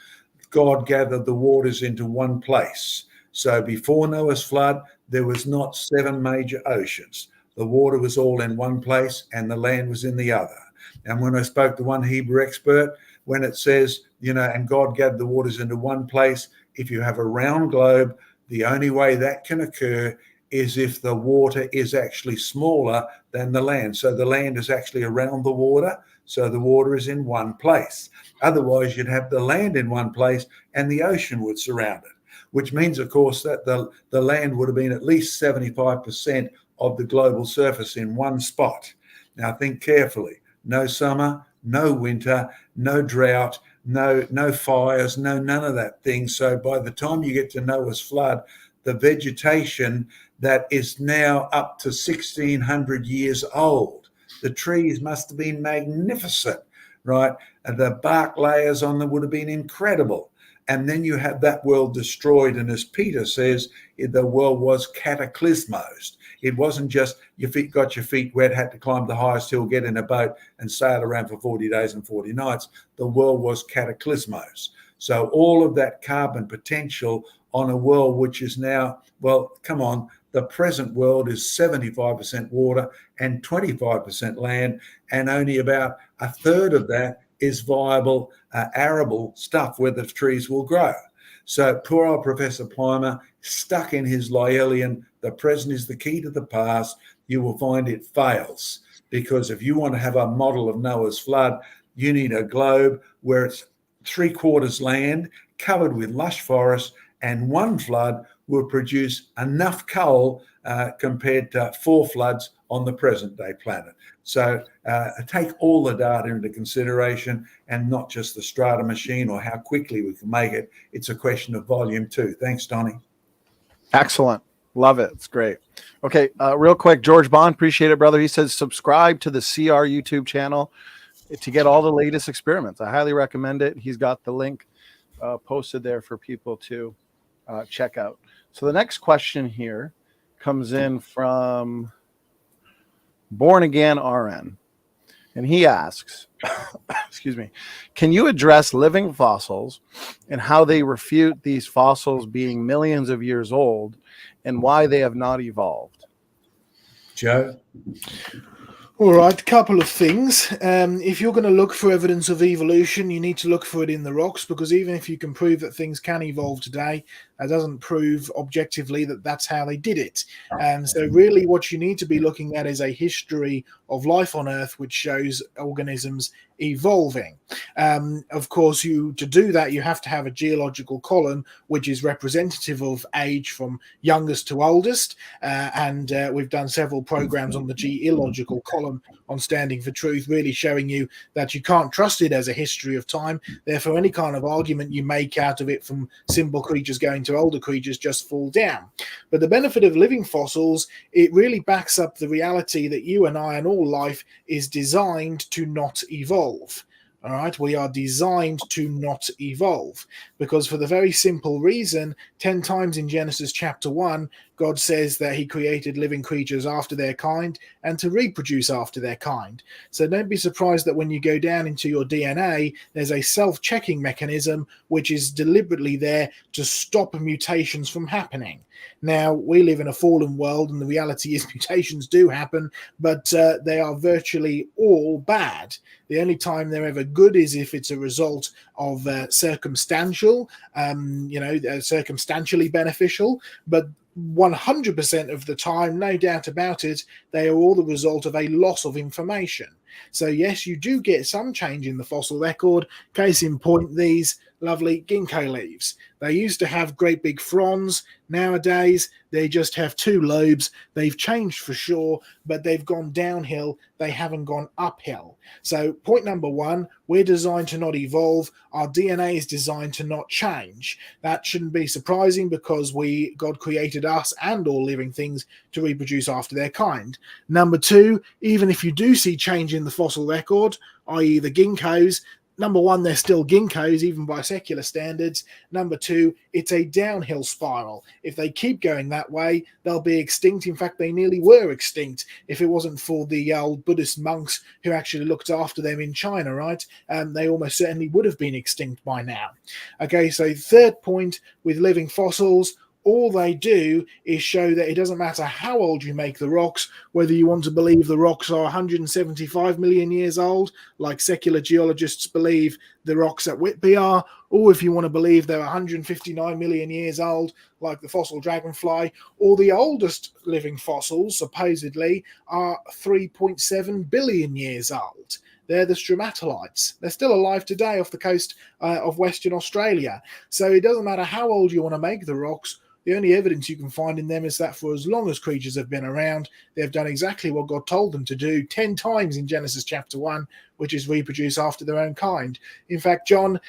God gathered the waters into one place. So before Noah's flood, there was not 7 major oceans. The water was all in one place and the land was in the other. And when I spoke to one Hebrew expert, when it says, and God gathered the waters into one place, if you have a round globe, the only way that can occur is if the water is actually smaller than the land. So the land is actually around the water, so the water is in one place. Otherwise, you'd have the land in one place and the ocean would surround it, which means, of course, that the land would have been at least 75% of the global surface in one spot. Now, think carefully. No summer, no winter, no drought, no fires, none of that thing. So by the time you get to Noah's flood, the vegetation that is now up to 1,600 years old, the trees must have been magnificent, right? And the bark layers on them would have been incredible. And then you have that world destroyed. And as Peter says, the world was cataclysmos. It wasn't just your feet got your feet wet, had to climb the highest hill, get in a boat and sail around for 40 days and 40 nights. The world was cataclysmos. So all of that carbon potential on a world which is now, well, come on, the present world is 75% water and 25% land, and only about a third of that is viable, arable stuff where the trees will grow. So poor old Professor Plimer, stuck in his Lyellian, the present is the key to the past, you will find it fails. Because if you want to have a model of Noah's flood, you need a globe where it's 3/4 land, covered with lush forests, and one flood will produce enough coal compared to 4 floods on the present day planet. So take all the data into consideration and not just the strata machine or how quickly we can make it. It's a question of volume too. Thanks, Donny. Excellent. Love it. It's great. Okay, real quick, George Bond, appreciate it, brother. He says subscribe to the CR YouTube channel to get all the latest experiments. I highly recommend it. He's got the link posted there for people to check out. So the next question here comes in from Born Again RN, and he asks, excuse me, can you address living fossils and how they refute these fossils being millions of years old and why they have not evolved? Joe? All right, a couple of things. If you're going to look for evidence of evolution, you need to look for it in the rocks, because even if you can prove that things can evolve today, that doesn't prove objectively that that's how they did it. And so really what you need to be looking at is a history of life on Earth which shows organisms evolving. Of course, to do that, you have to have a geological column which is representative of age from youngest to oldest. And we've done several programs on the geological column on Standing for Truth, really showing you that you can't trust it as a history of time. Therefore, any kind of argument you make out of it from simple creatures going to older creatures just fall down. But the benefit of living fossils, it really backs up the reality that you and I and all life is designed to not evolve. All right, we are designed to not evolve, because for the very simple reason, 10 times in Genesis chapter 1, God says that he created living creatures after their kind and to reproduce after their kind. So don't be surprised that when you go down into your DNA, there's a self-checking mechanism which is deliberately there to stop mutations from happening. Now, we live in a fallen world, and the reality is mutations do happen, but they are virtually all bad. The only time they're ever good is if it's a result of circumstantially beneficial, but 100% of the time, no doubt about it, they are all the result of a loss of information. So yes, you do get some change in the fossil record. Case in point, these lovely ginkgo leaves. They used to have great big fronds. Nowadays, they just have 2 lobes. They've changed for sure, but they've gone downhill. They haven't gone uphill. So point number 1, we're designed to not evolve. Our DNA is designed to not change. That shouldn't be surprising, because God created us and all living things to reproduce after their kind. Number 2, even if you do see change in the fossil record, i.e. the ginkgos, number 1, they're still ginkgos, even by secular standards. Number 2, it's a downhill spiral. If they keep going that way, they'll be extinct. In fact, they nearly were extinct if it wasn't for the old Buddhist monks who actually looked after them in China, right? They almost certainly would have been extinct by now. Okay, so third point with living fossils, all they do is show that it doesn't matter how old you make the rocks, whether you want to believe the rocks are 175 million years old, like secular geologists believe the rocks at Whitby are, or if you want to believe they're 159 million years old, like the fossil dragonfly, or the oldest living fossils, supposedly, are 3.7 billion years old. They're the stromatolites. They're still alive today off the coast of Western Australia. So it doesn't matter how old you want to make the rocks. The only evidence you can find in them is that for as long as creatures have been around, they've done exactly what God told them to do 10 times in Genesis chapter 1, which is reproduce after their own kind. In fact, John,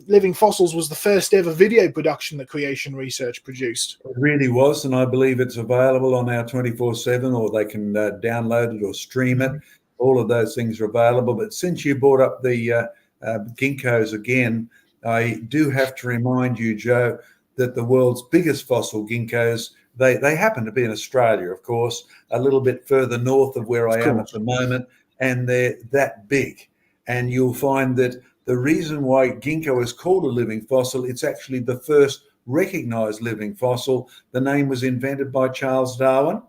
Living Fossils was the first ever video production that Creation Research produced. It really was, and I believe it's available on our 24/7, or they can download it or stream it. All of those things are available. But since you brought up the ginkgos again, I do have to remind you, Joe, that the world's biggest fossil ginkgos, they happen to be in Australia, of course, a little bit further north of where I am at the moment, and they're that big. And you'll find that the reason why ginkgo is called a living fossil, it's actually the first recognized living fossil. The name was invented by Charles Darwin,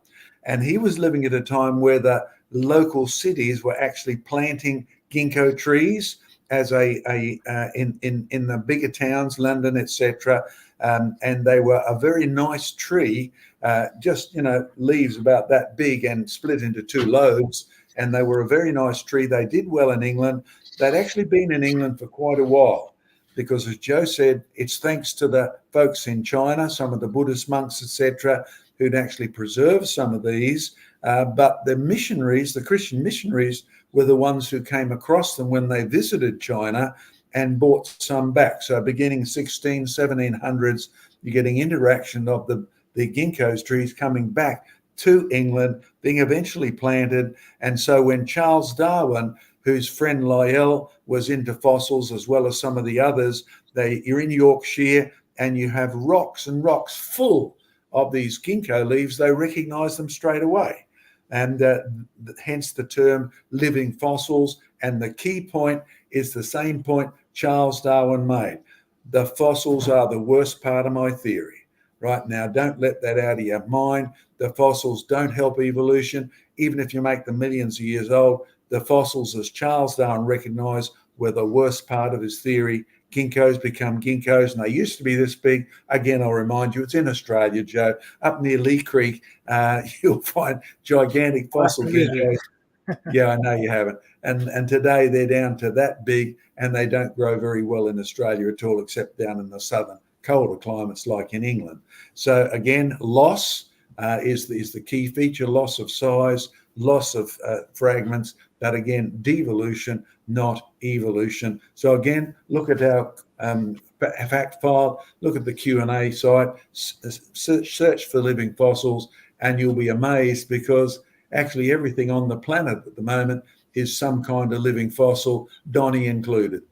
and he was living at a time where the local cities were actually planting ginkgo trees as in the bigger towns, London, etc. And they were a very nice tree, just, leaves about that big and split into 2 lobes. And they were a very nice tree. They did well in England. They'd actually been in England for quite a while because, as Joe said, it's thanks to the folks in China, some of the Buddhist monks, etc., who'd actually preserved some of these. But the missionaries, the Christian missionaries, were the ones who came across them when they visited China and brought some back. So beginning 1700s, you're getting interaction of the ginkgo trees coming back to England, being eventually planted. And so when Charles Darwin, whose friend Lyell was into fossils as well as some of the others, you're in Yorkshire and you have rocks and rocks full of these ginkgo leaves, they recognize them straight away. And hence the term living fossils. And the key point is the same point Charles Darwin made. The fossils are the worst part of my theory. Right now, don't let that out of your mind. The fossils don't help evolution. Even if you make them millions of years old, the fossils, as Charles Darwin recognized, were the worst part of his theory. Ginkgos become ginkgos, and they used to be this big. Again, I'll remind you, it's in Australia, Joe. Up near Lee Creek, you'll find gigantic fossil ginkgos. Yeah, I know you haven't. And today they're down to that big, and they don't grow very well in Australia at all, except down in the southern colder climates like in England. So again, loss is the key feature, loss of size, loss of fragments, but again, devolution, not evolution. So again, look at our fact file, look at the Q&A site, search for living fossils, and you'll be amazed because actually everything on the planet at the moment is some kind of living fossil, Donny included.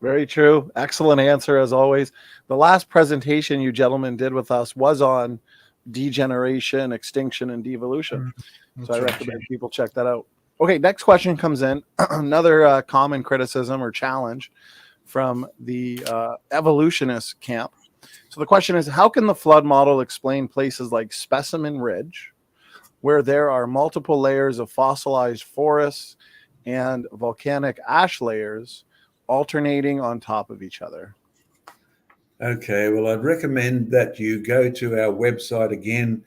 Very true. Excellent answer as always. The last presentation you gentlemen did with us was on degeneration, extinction, and devolution. So I recommend people check that out. Okay, next question comes in. Another common criticism or challenge from the evolutionist camp. So the question is, how can the flood model explain places like Specimen Ridge, where there are multiple layers of fossilized forests and volcanic ash layers alternating on top of each other? Okay, well, I'd recommend that you go to our website again,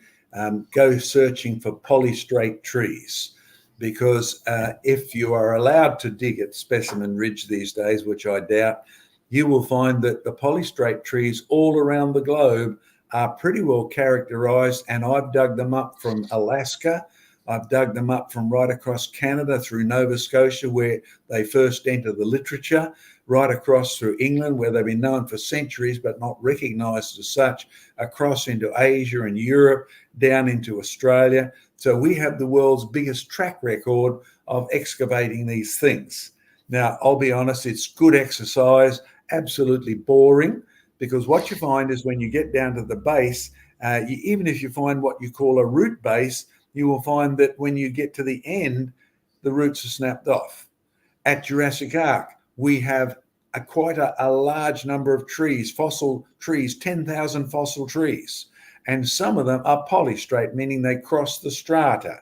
go searching for polystrate trees, because if you are allowed to dig at Specimen Ridge these days, which I doubt, you will find that the polystrate trees all around the globe are pretty well characterized, and I've dug them up from Alaska. I've dug them up from right across Canada through Nova Scotia, where they first enter the literature, right across through England, where they've been known for centuries but not recognized as such, across into Asia and Europe, down into Australia. So we have the world's biggest track record of excavating these things. Now, I'll be honest, it's good exercise, absolutely boring, because what you find is when you get down to the base, even if you find what you call a root base, you will find that when you get to the end, the roots are snapped off. At Jurassic Ark, we have quite a large number of trees, fossil trees, 10,000 fossil trees. And some of them are polystrate, meaning they cross the strata.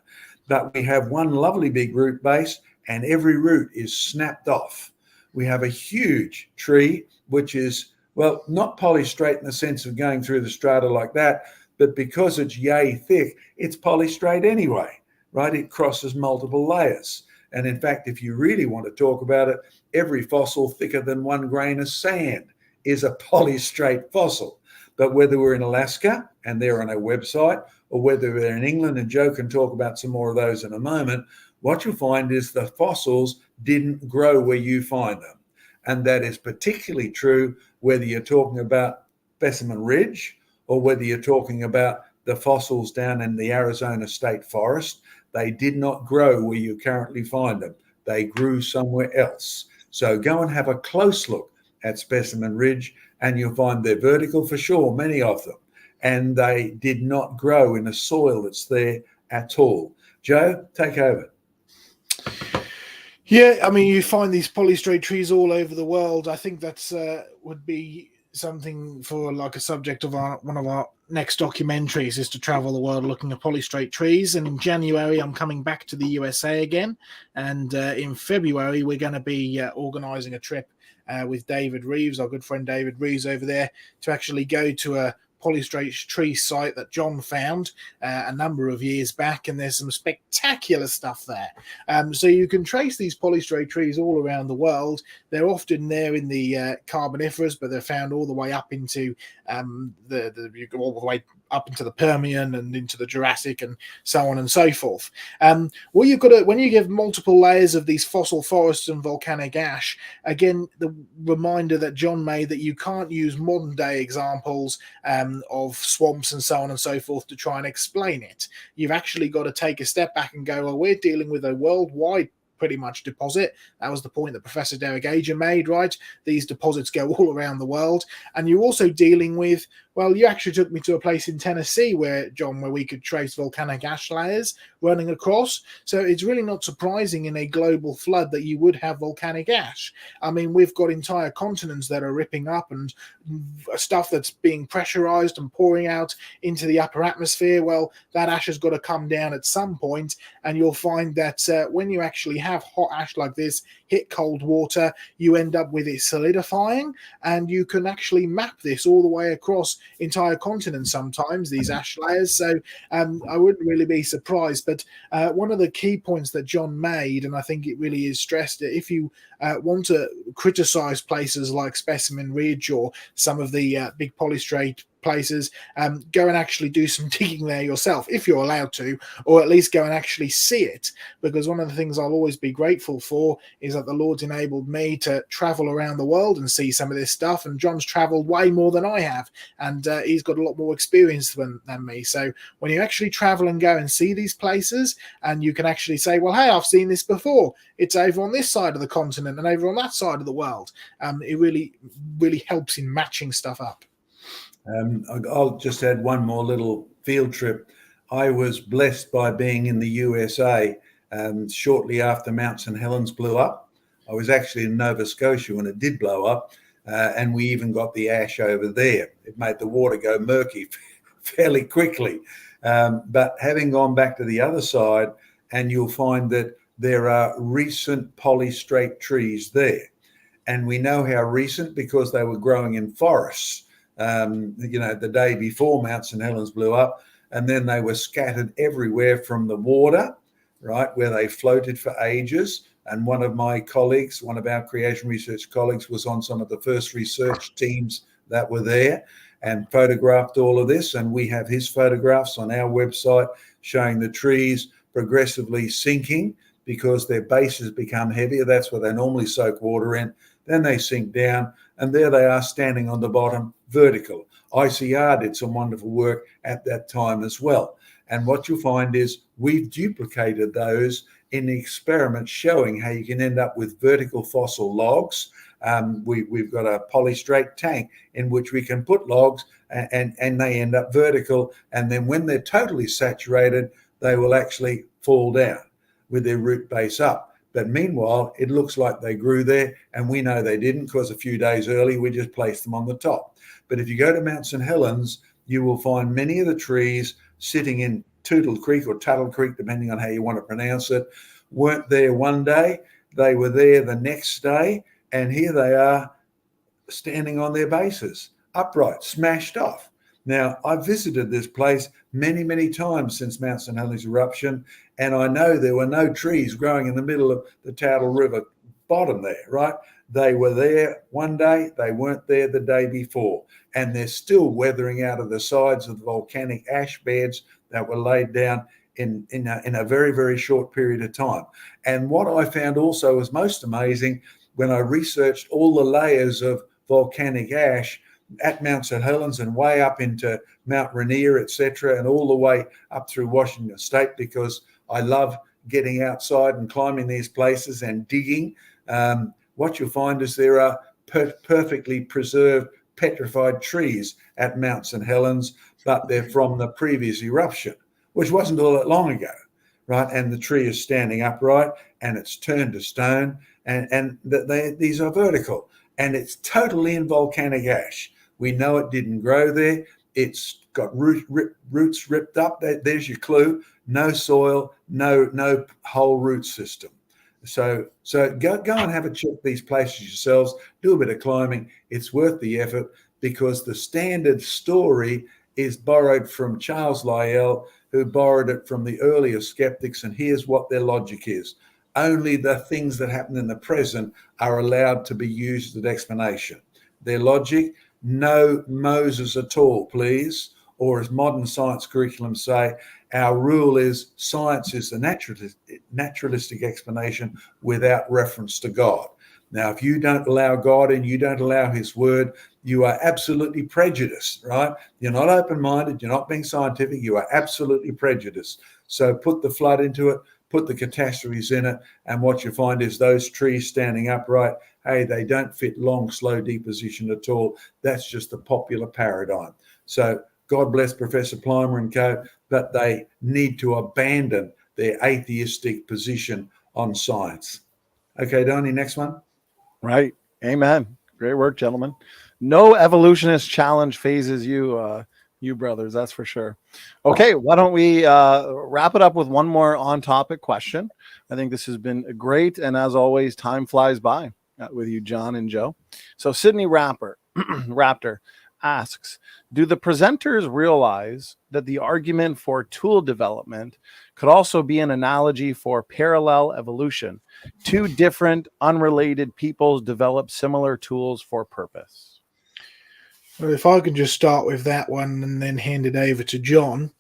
But we have one lovely big root base, and every root is snapped off. We have a huge tree, which is, well, not polystrate in the sense of going through the strata like that, but because it's yay thick, it's polystrate anyway, right? It crosses multiple layers. And in fact, if you really want to talk about it, every fossil thicker than 1 grain of sand is a polystrate fossil. But whether we're in Alaska and they're on a website, or whether we're in England, and Joe can talk about some more of those in a moment, what you'll find is the fossils didn't grow where you find them. And that is particularly true whether you're talking about Specimen Ridge or whether you're talking about the fossils down in the Arizona State Forest. They did not grow where you currently find them. They grew somewhere else. So go and have a close look at Specimen Ridge, and you'll find they're vertical for sure, many of them. And they did not grow in a soil that's there at all. Joe, take over. Yeah, I mean, you find these polystrate trees all over the world. I think that's would be something for like a subject of one of our next documentaries, is to travel the world looking at polystrate trees. And in January, I'm coming back to the USA again. And in February, we're going to be organising a trip with David Reeves, our good friend David Reeves over there, to actually go to a polystrate tree site that John found a number of years back, and there's some spectacular stuff there. So you can trace these polystrate trees all around the world. They're often there in the Carboniferous, but they're found all the way up into you go all the way up into the Permian and into the Jurassic and so on and so forth. Well, you've got to, when you give multiple layers of these fossil forests and volcanic ash, again, the reminder that John made that you can't use modern day examples of swamps and so on and so forth to try and explain it. You've actually got to take a step back and go, well, we're dealing with a worldwide pretty much deposit. That was the point that Professor Derek Ager made, right? These deposits go all around the world. And you're also dealing with, well, you actually took me to a place in Tennessee where we could trace volcanic ash layers running across. So it's really not surprising in a global flood that you would have volcanic ash. I mean, we've got entire continents that are ripping up and stuff that's being pressurized and pouring out into the upper atmosphere. Well, that ash has got to come down at some point, and you'll find that when you actually have hot ash like this hit cold water, you end up with it solidifying, and you can actually map this all the way across entire continents sometimes, these ash layers. So I wouldn't really be surprised. But one of the key points that John made, and I think it really is stressed, that if you want to criticize places like Specimen Ridge or some of the big polystrate places, go and actually do some digging there yourself if you're allowed to, or at least go and actually see it, because one of the things I'll always be grateful for is that the Lord's enabled me to travel around the world and see some of this stuff, and John's traveled way more than I have, and he's got a lot more experience than me. So when you actually travel and go and see these places, and you can actually say, well, hey, I've seen this before, it's over on this side of the continent and over on that side of the world, it really helps in matching stuff up. I'll just add one more little field trip. I was blessed by being in the USA shortly after Mount St. Helens blew up. I was actually in Nova Scotia when it did blow up, and we even got the ash over there. It made the water go murky fairly quickly. But having gone back to the other side, and you'll find that there are recent polystrate trees there. And we know how recent, because they were growing in forests. The day before Mount St. Helens blew up, and then they were scattered everywhere from the water, right, where they floated for ages. And one of my colleagues, one of our creation research colleagues, was on some of the first research teams that were there and photographed all of this. And we have his photographs on our website showing the trees progressively sinking because their bases become heavier. That's where they normally soak water in. Then they sink down, and there they are standing on the bottom, vertical. ICR did some wonderful work at that time as well. And what you'll find is we've duplicated those in the experiment, showing how you can end up with vertical fossil logs. We've got a polystrate tank in which we can put logs, and they end up vertical. And then when they're totally saturated, they will actually fall down with their root base up. But meanwhile, it looks like they grew there, and we know they didn't, because a few days early we just placed them on the top. But if you go to Mount St. Helens, you will find many of the trees sitting in Tootle Creek or Tuttle Creek, depending on how you want to pronounce it, weren't there one day, they were there the next day, and here they are standing on their bases, upright, smashed off. Now, I've visited this place many, many times since Mount St. Helens eruption, and I know there were no trees growing in the middle of the Toutle River bottom there, right? They were there one day, they weren't there the day before, and they're still weathering out of the sides of the volcanic ash beds that were laid down in a very, very short period of time. And what I found also was most amazing, when I researched all the layers of volcanic ash at Mount St. Helens and way up into Mount Rainier, etc., and all the way up through Washington State, because I love getting outside and climbing these places and digging. What you'll find is there are perfectly preserved petrified trees at Mount St. Helens, but they're from the previous eruption, which wasn't all that long ago, right? And the tree is standing upright and it's turned to stone, and these are vertical, and it's totally in volcanic ash. We know it didn't grow there. It's got roots ripped up. There's your clue. No soil, no whole root system. So go and have a check these places yourselves. Do a bit of climbing. It's worth the effort, because the standard story is borrowed from Charles Lyell, who borrowed it from the earlier skeptics. And here's what their logic is. Only the things that happen in the present are allowed to be used as explanation. Their logic: no Moses at all, please. Or as modern science curriculums say, our rule is science is the naturalistic explanation without reference to God. Now, if you don't allow God and you don't allow his word, you are absolutely prejudiced, right? You're not open-minded. You're not being scientific. You are absolutely prejudiced. So put the flood into it, put the catastrophes in it, and what you find is those trees standing upright, hey, they don't fit long, slow deposition at all. That's just the popular paradigm. So God bless Professor Plimer and co., but they need to abandon their atheistic position on science. Okay, Donny, next one. Right. Amen. Great work, gentlemen. No evolutionist challenge phases you, you brothers, that's for sure. Okay, why don't we wrap it up with one more on-topic question. I think this has been great, and as always, time flies by with you, John and Joe. So Sydney Raptor asks, do the presenters realize that the argument for tool development could also be an analogy for parallel evolution? Two different, unrelated peoples develop similar tools for purpose. Well, if I can just start with that one and then hand it over to John,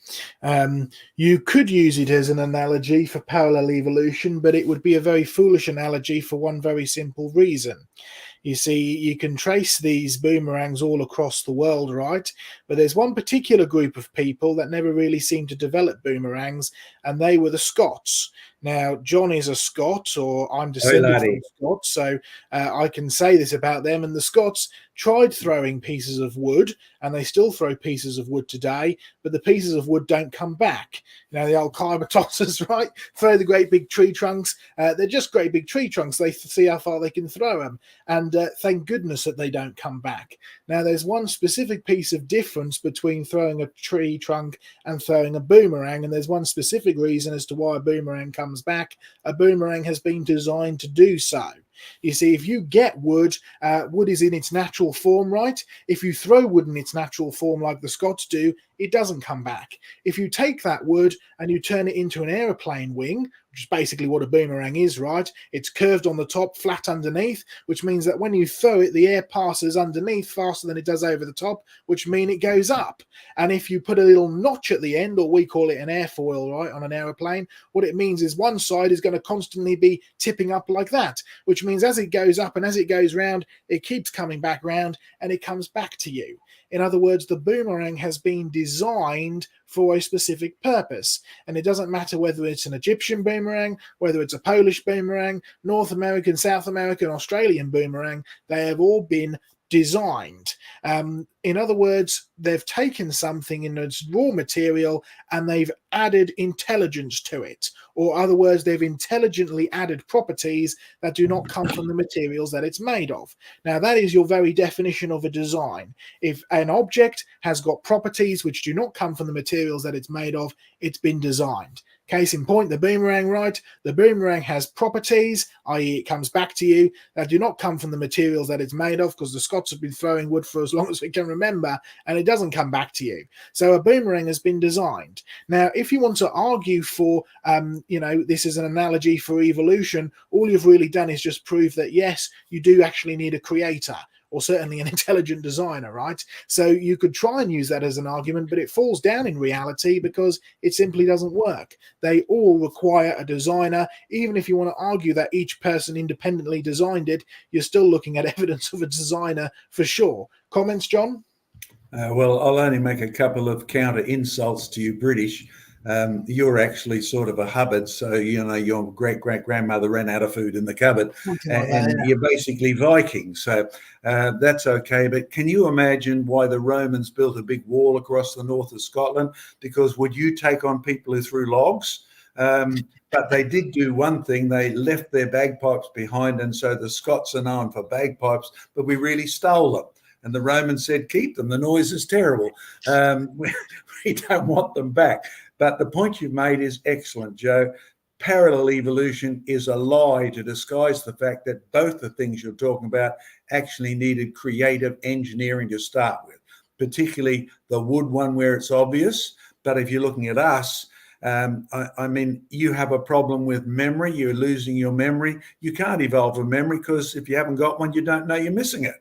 you could use it as an analogy for parallel evolution, but it would be a very foolish analogy for one very simple reason. You see, you can trace these boomerangs all across the world, right? But there's one particular group of people that never really seemed to develop boomerangs, and they were the Scots. Now, John is a Scot, or I'm descended from Scots, so I can say this about them. And the Scots tried throwing pieces of wood, and they still throw pieces of wood today, but the pieces of wood don't come back. You know, the old climber tossers, right? Throw the great big tree trunks. They're just great big tree trunks. They see how far they can throw them. And thank goodness that they don't come back. Now, there's one specific piece of difference between throwing a tree trunk and throwing a boomerang, and there's one specific reason as to why a boomerang comes back. A boomerang has been designed to do so. You see, if you get wood, wood is in its natural form, right? If you throw wood in its natural form like the Scots do, it doesn't come back. If you take that wood and you turn it into an aeroplane wing, which is basically what a boomerang is, right? It's curved on the top, flat underneath, which means that when you throw it, the air passes underneath faster than it does over the top, which means it goes up. And if you put a little notch at the end, or we call it an airfoil, right, on an aeroplane, what it means is one side is going to constantly be tipping up like that, which means as it goes up and as it goes round, it keeps coming back round and it comes back to you. In other words, the boomerang has been designed for a specific purpose. And it doesn't matter whether it's an Egyptian boomerang, whether it's a Polish boomerang, North American, South American, Australian boomerang, they have all been designed. In other words, they've taken something in its raw material and they've added intelligence to it. Or other words, they've intelligently added properties that do not come from the materials that it's made of. Now, that is your very definition of a design. If an object has got properties which do not come from the materials that it's made of, it's been designed. Case in point, the boomerang, right? The boomerang has properties, i.e. it comes back to you, that do not come from the materials that it's made of, because the Scots have been throwing wood for as long as we can remember, and it doesn't come back to you. So a boomerang has been designed. Now, if you want to argue for, this is an analogy for evolution, all you've really done is just prove that, yes, you do actually need a creator, or certainly an intelligent designer, right? So you could try and use that as an argument, but it falls down in reality because it simply doesn't work. They all require a designer. Even if you want to argue that each person independently designed it, you're still looking at evidence of a designer for sure. Comments, John? Well, I'll only make a couple of counter insults to you British. You're actually sort of a Hubbard, so your great-great-grandmother ran out of food in the cupboard, and you're basically Vikings, so that's okay. But can you imagine why the Romans built a big wall across the north of Scotland? Because would you take on people who threw logs? But they did do one thing: they left their bagpipes behind, and so the Scots are known for bagpipes, but we really stole them. And the Romans said, keep them, the noise is terrible. We don't want them back. But the point you've made is excellent, Joe. Parallel evolution is a lie to disguise the fact that both the things you're talking about actually needed creative engineering to start with, particularly the wood one where it's obvious. But if you're looking at us, you have a problem with memory. You're losing your memory. You can't evolve a memory because if you haven't got one, you don't know you're missing it.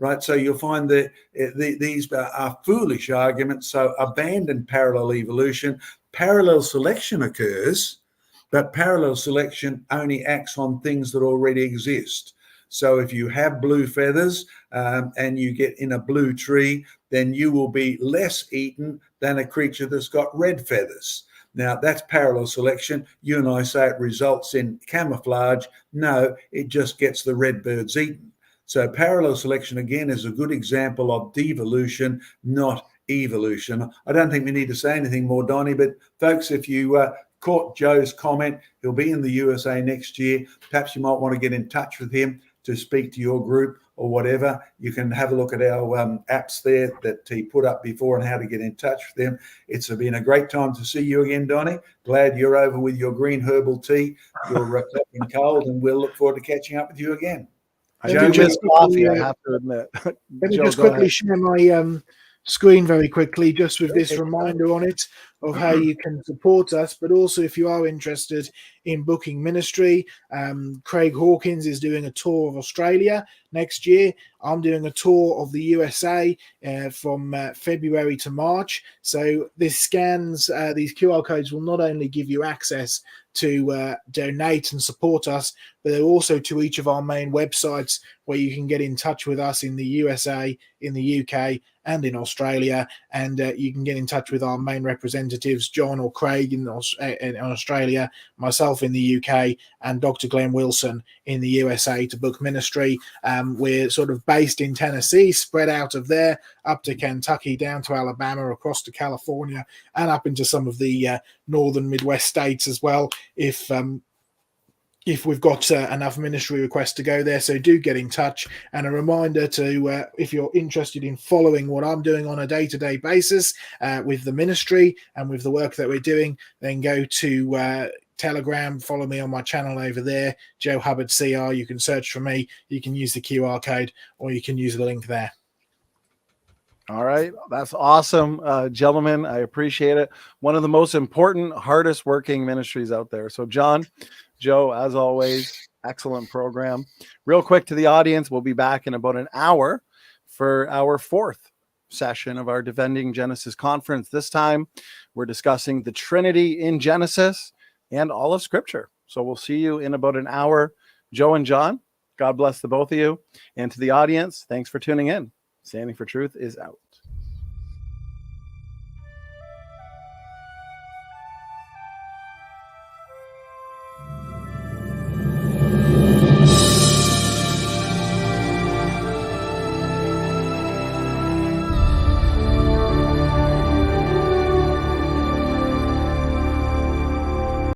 Right, so you'll find that these are foolish arguments. So abandon parallel evolution. Parallel selection occurs, but parallel selection only acts on things that already exist. So if you have blue feathers and you get in a blue tree, then you will be less eaten than a creature that's got red feathers. Now, that's parallel selection. You and I say it results in camouflage. No, it just gets the red birds eaten. So parallel selection, again, is a good example of devolution, not evolution. I don't think we need to say anything more, Donny, but folks, if you caught Joe's comment, he'll be in the USA next year. Perhaps you might want to get in touch with him to speak to your group or whatever. You can have a look at our apps there that he put up before and how to get in touch with them. It's been a great time to see you again, Donny. Glad you're over with your green herbal tea. You're in cold, and we'll look forward to catching up with you again. I do miss coffee, I have to admit. Let me just quickly share my screen very quickly, just with this reminder on it of how you can support us. But also, if you are interested in booking ministry, Craig Hawkins is doing a tour of Australia next year. I'm doing a tour of the USA from February to March. So this scans, these QR codes will not only give you access to donate and support us, but they're also to each of our main websites where you can get in touch with us in the USA, in the UK, and in Australia. And you can get in touch with our main representatives, John or Craig in Australia, myself in the UK, and Dr. Glenn Wilson in the USA to book ministry. We're sort of based in Tennessee, spread out of there, up to Kentucky, down to Alabama, across to California, and up into some of the northern Midwest states as well, if we've got enough ministry requests to go there. So do get in touch. And a reminder to, if you're interested in following what I'm doing on a day-to-day basis with the ministry and with the work that we're doing, then go to Telegram, follow me on my channel over there, Joe Hubbard CR. You can search for me. You can use the QR code, or you can use the link there. All right. That's awesome, gentlemen. I appreciate it. One of the most important, hardest working ministries out there. So John, Joe, as always, excellent program. Real quick to the audience, we'll be back in about an hour for our fourth session of our Defending Genesis conference. This time, we're discussing the Trinity in Genesis and all of Scripture. So we'll see you in about an hour. Joe and John, God bless the both of you. And to the audience, thanks for tuning in. Standing for Truth is out.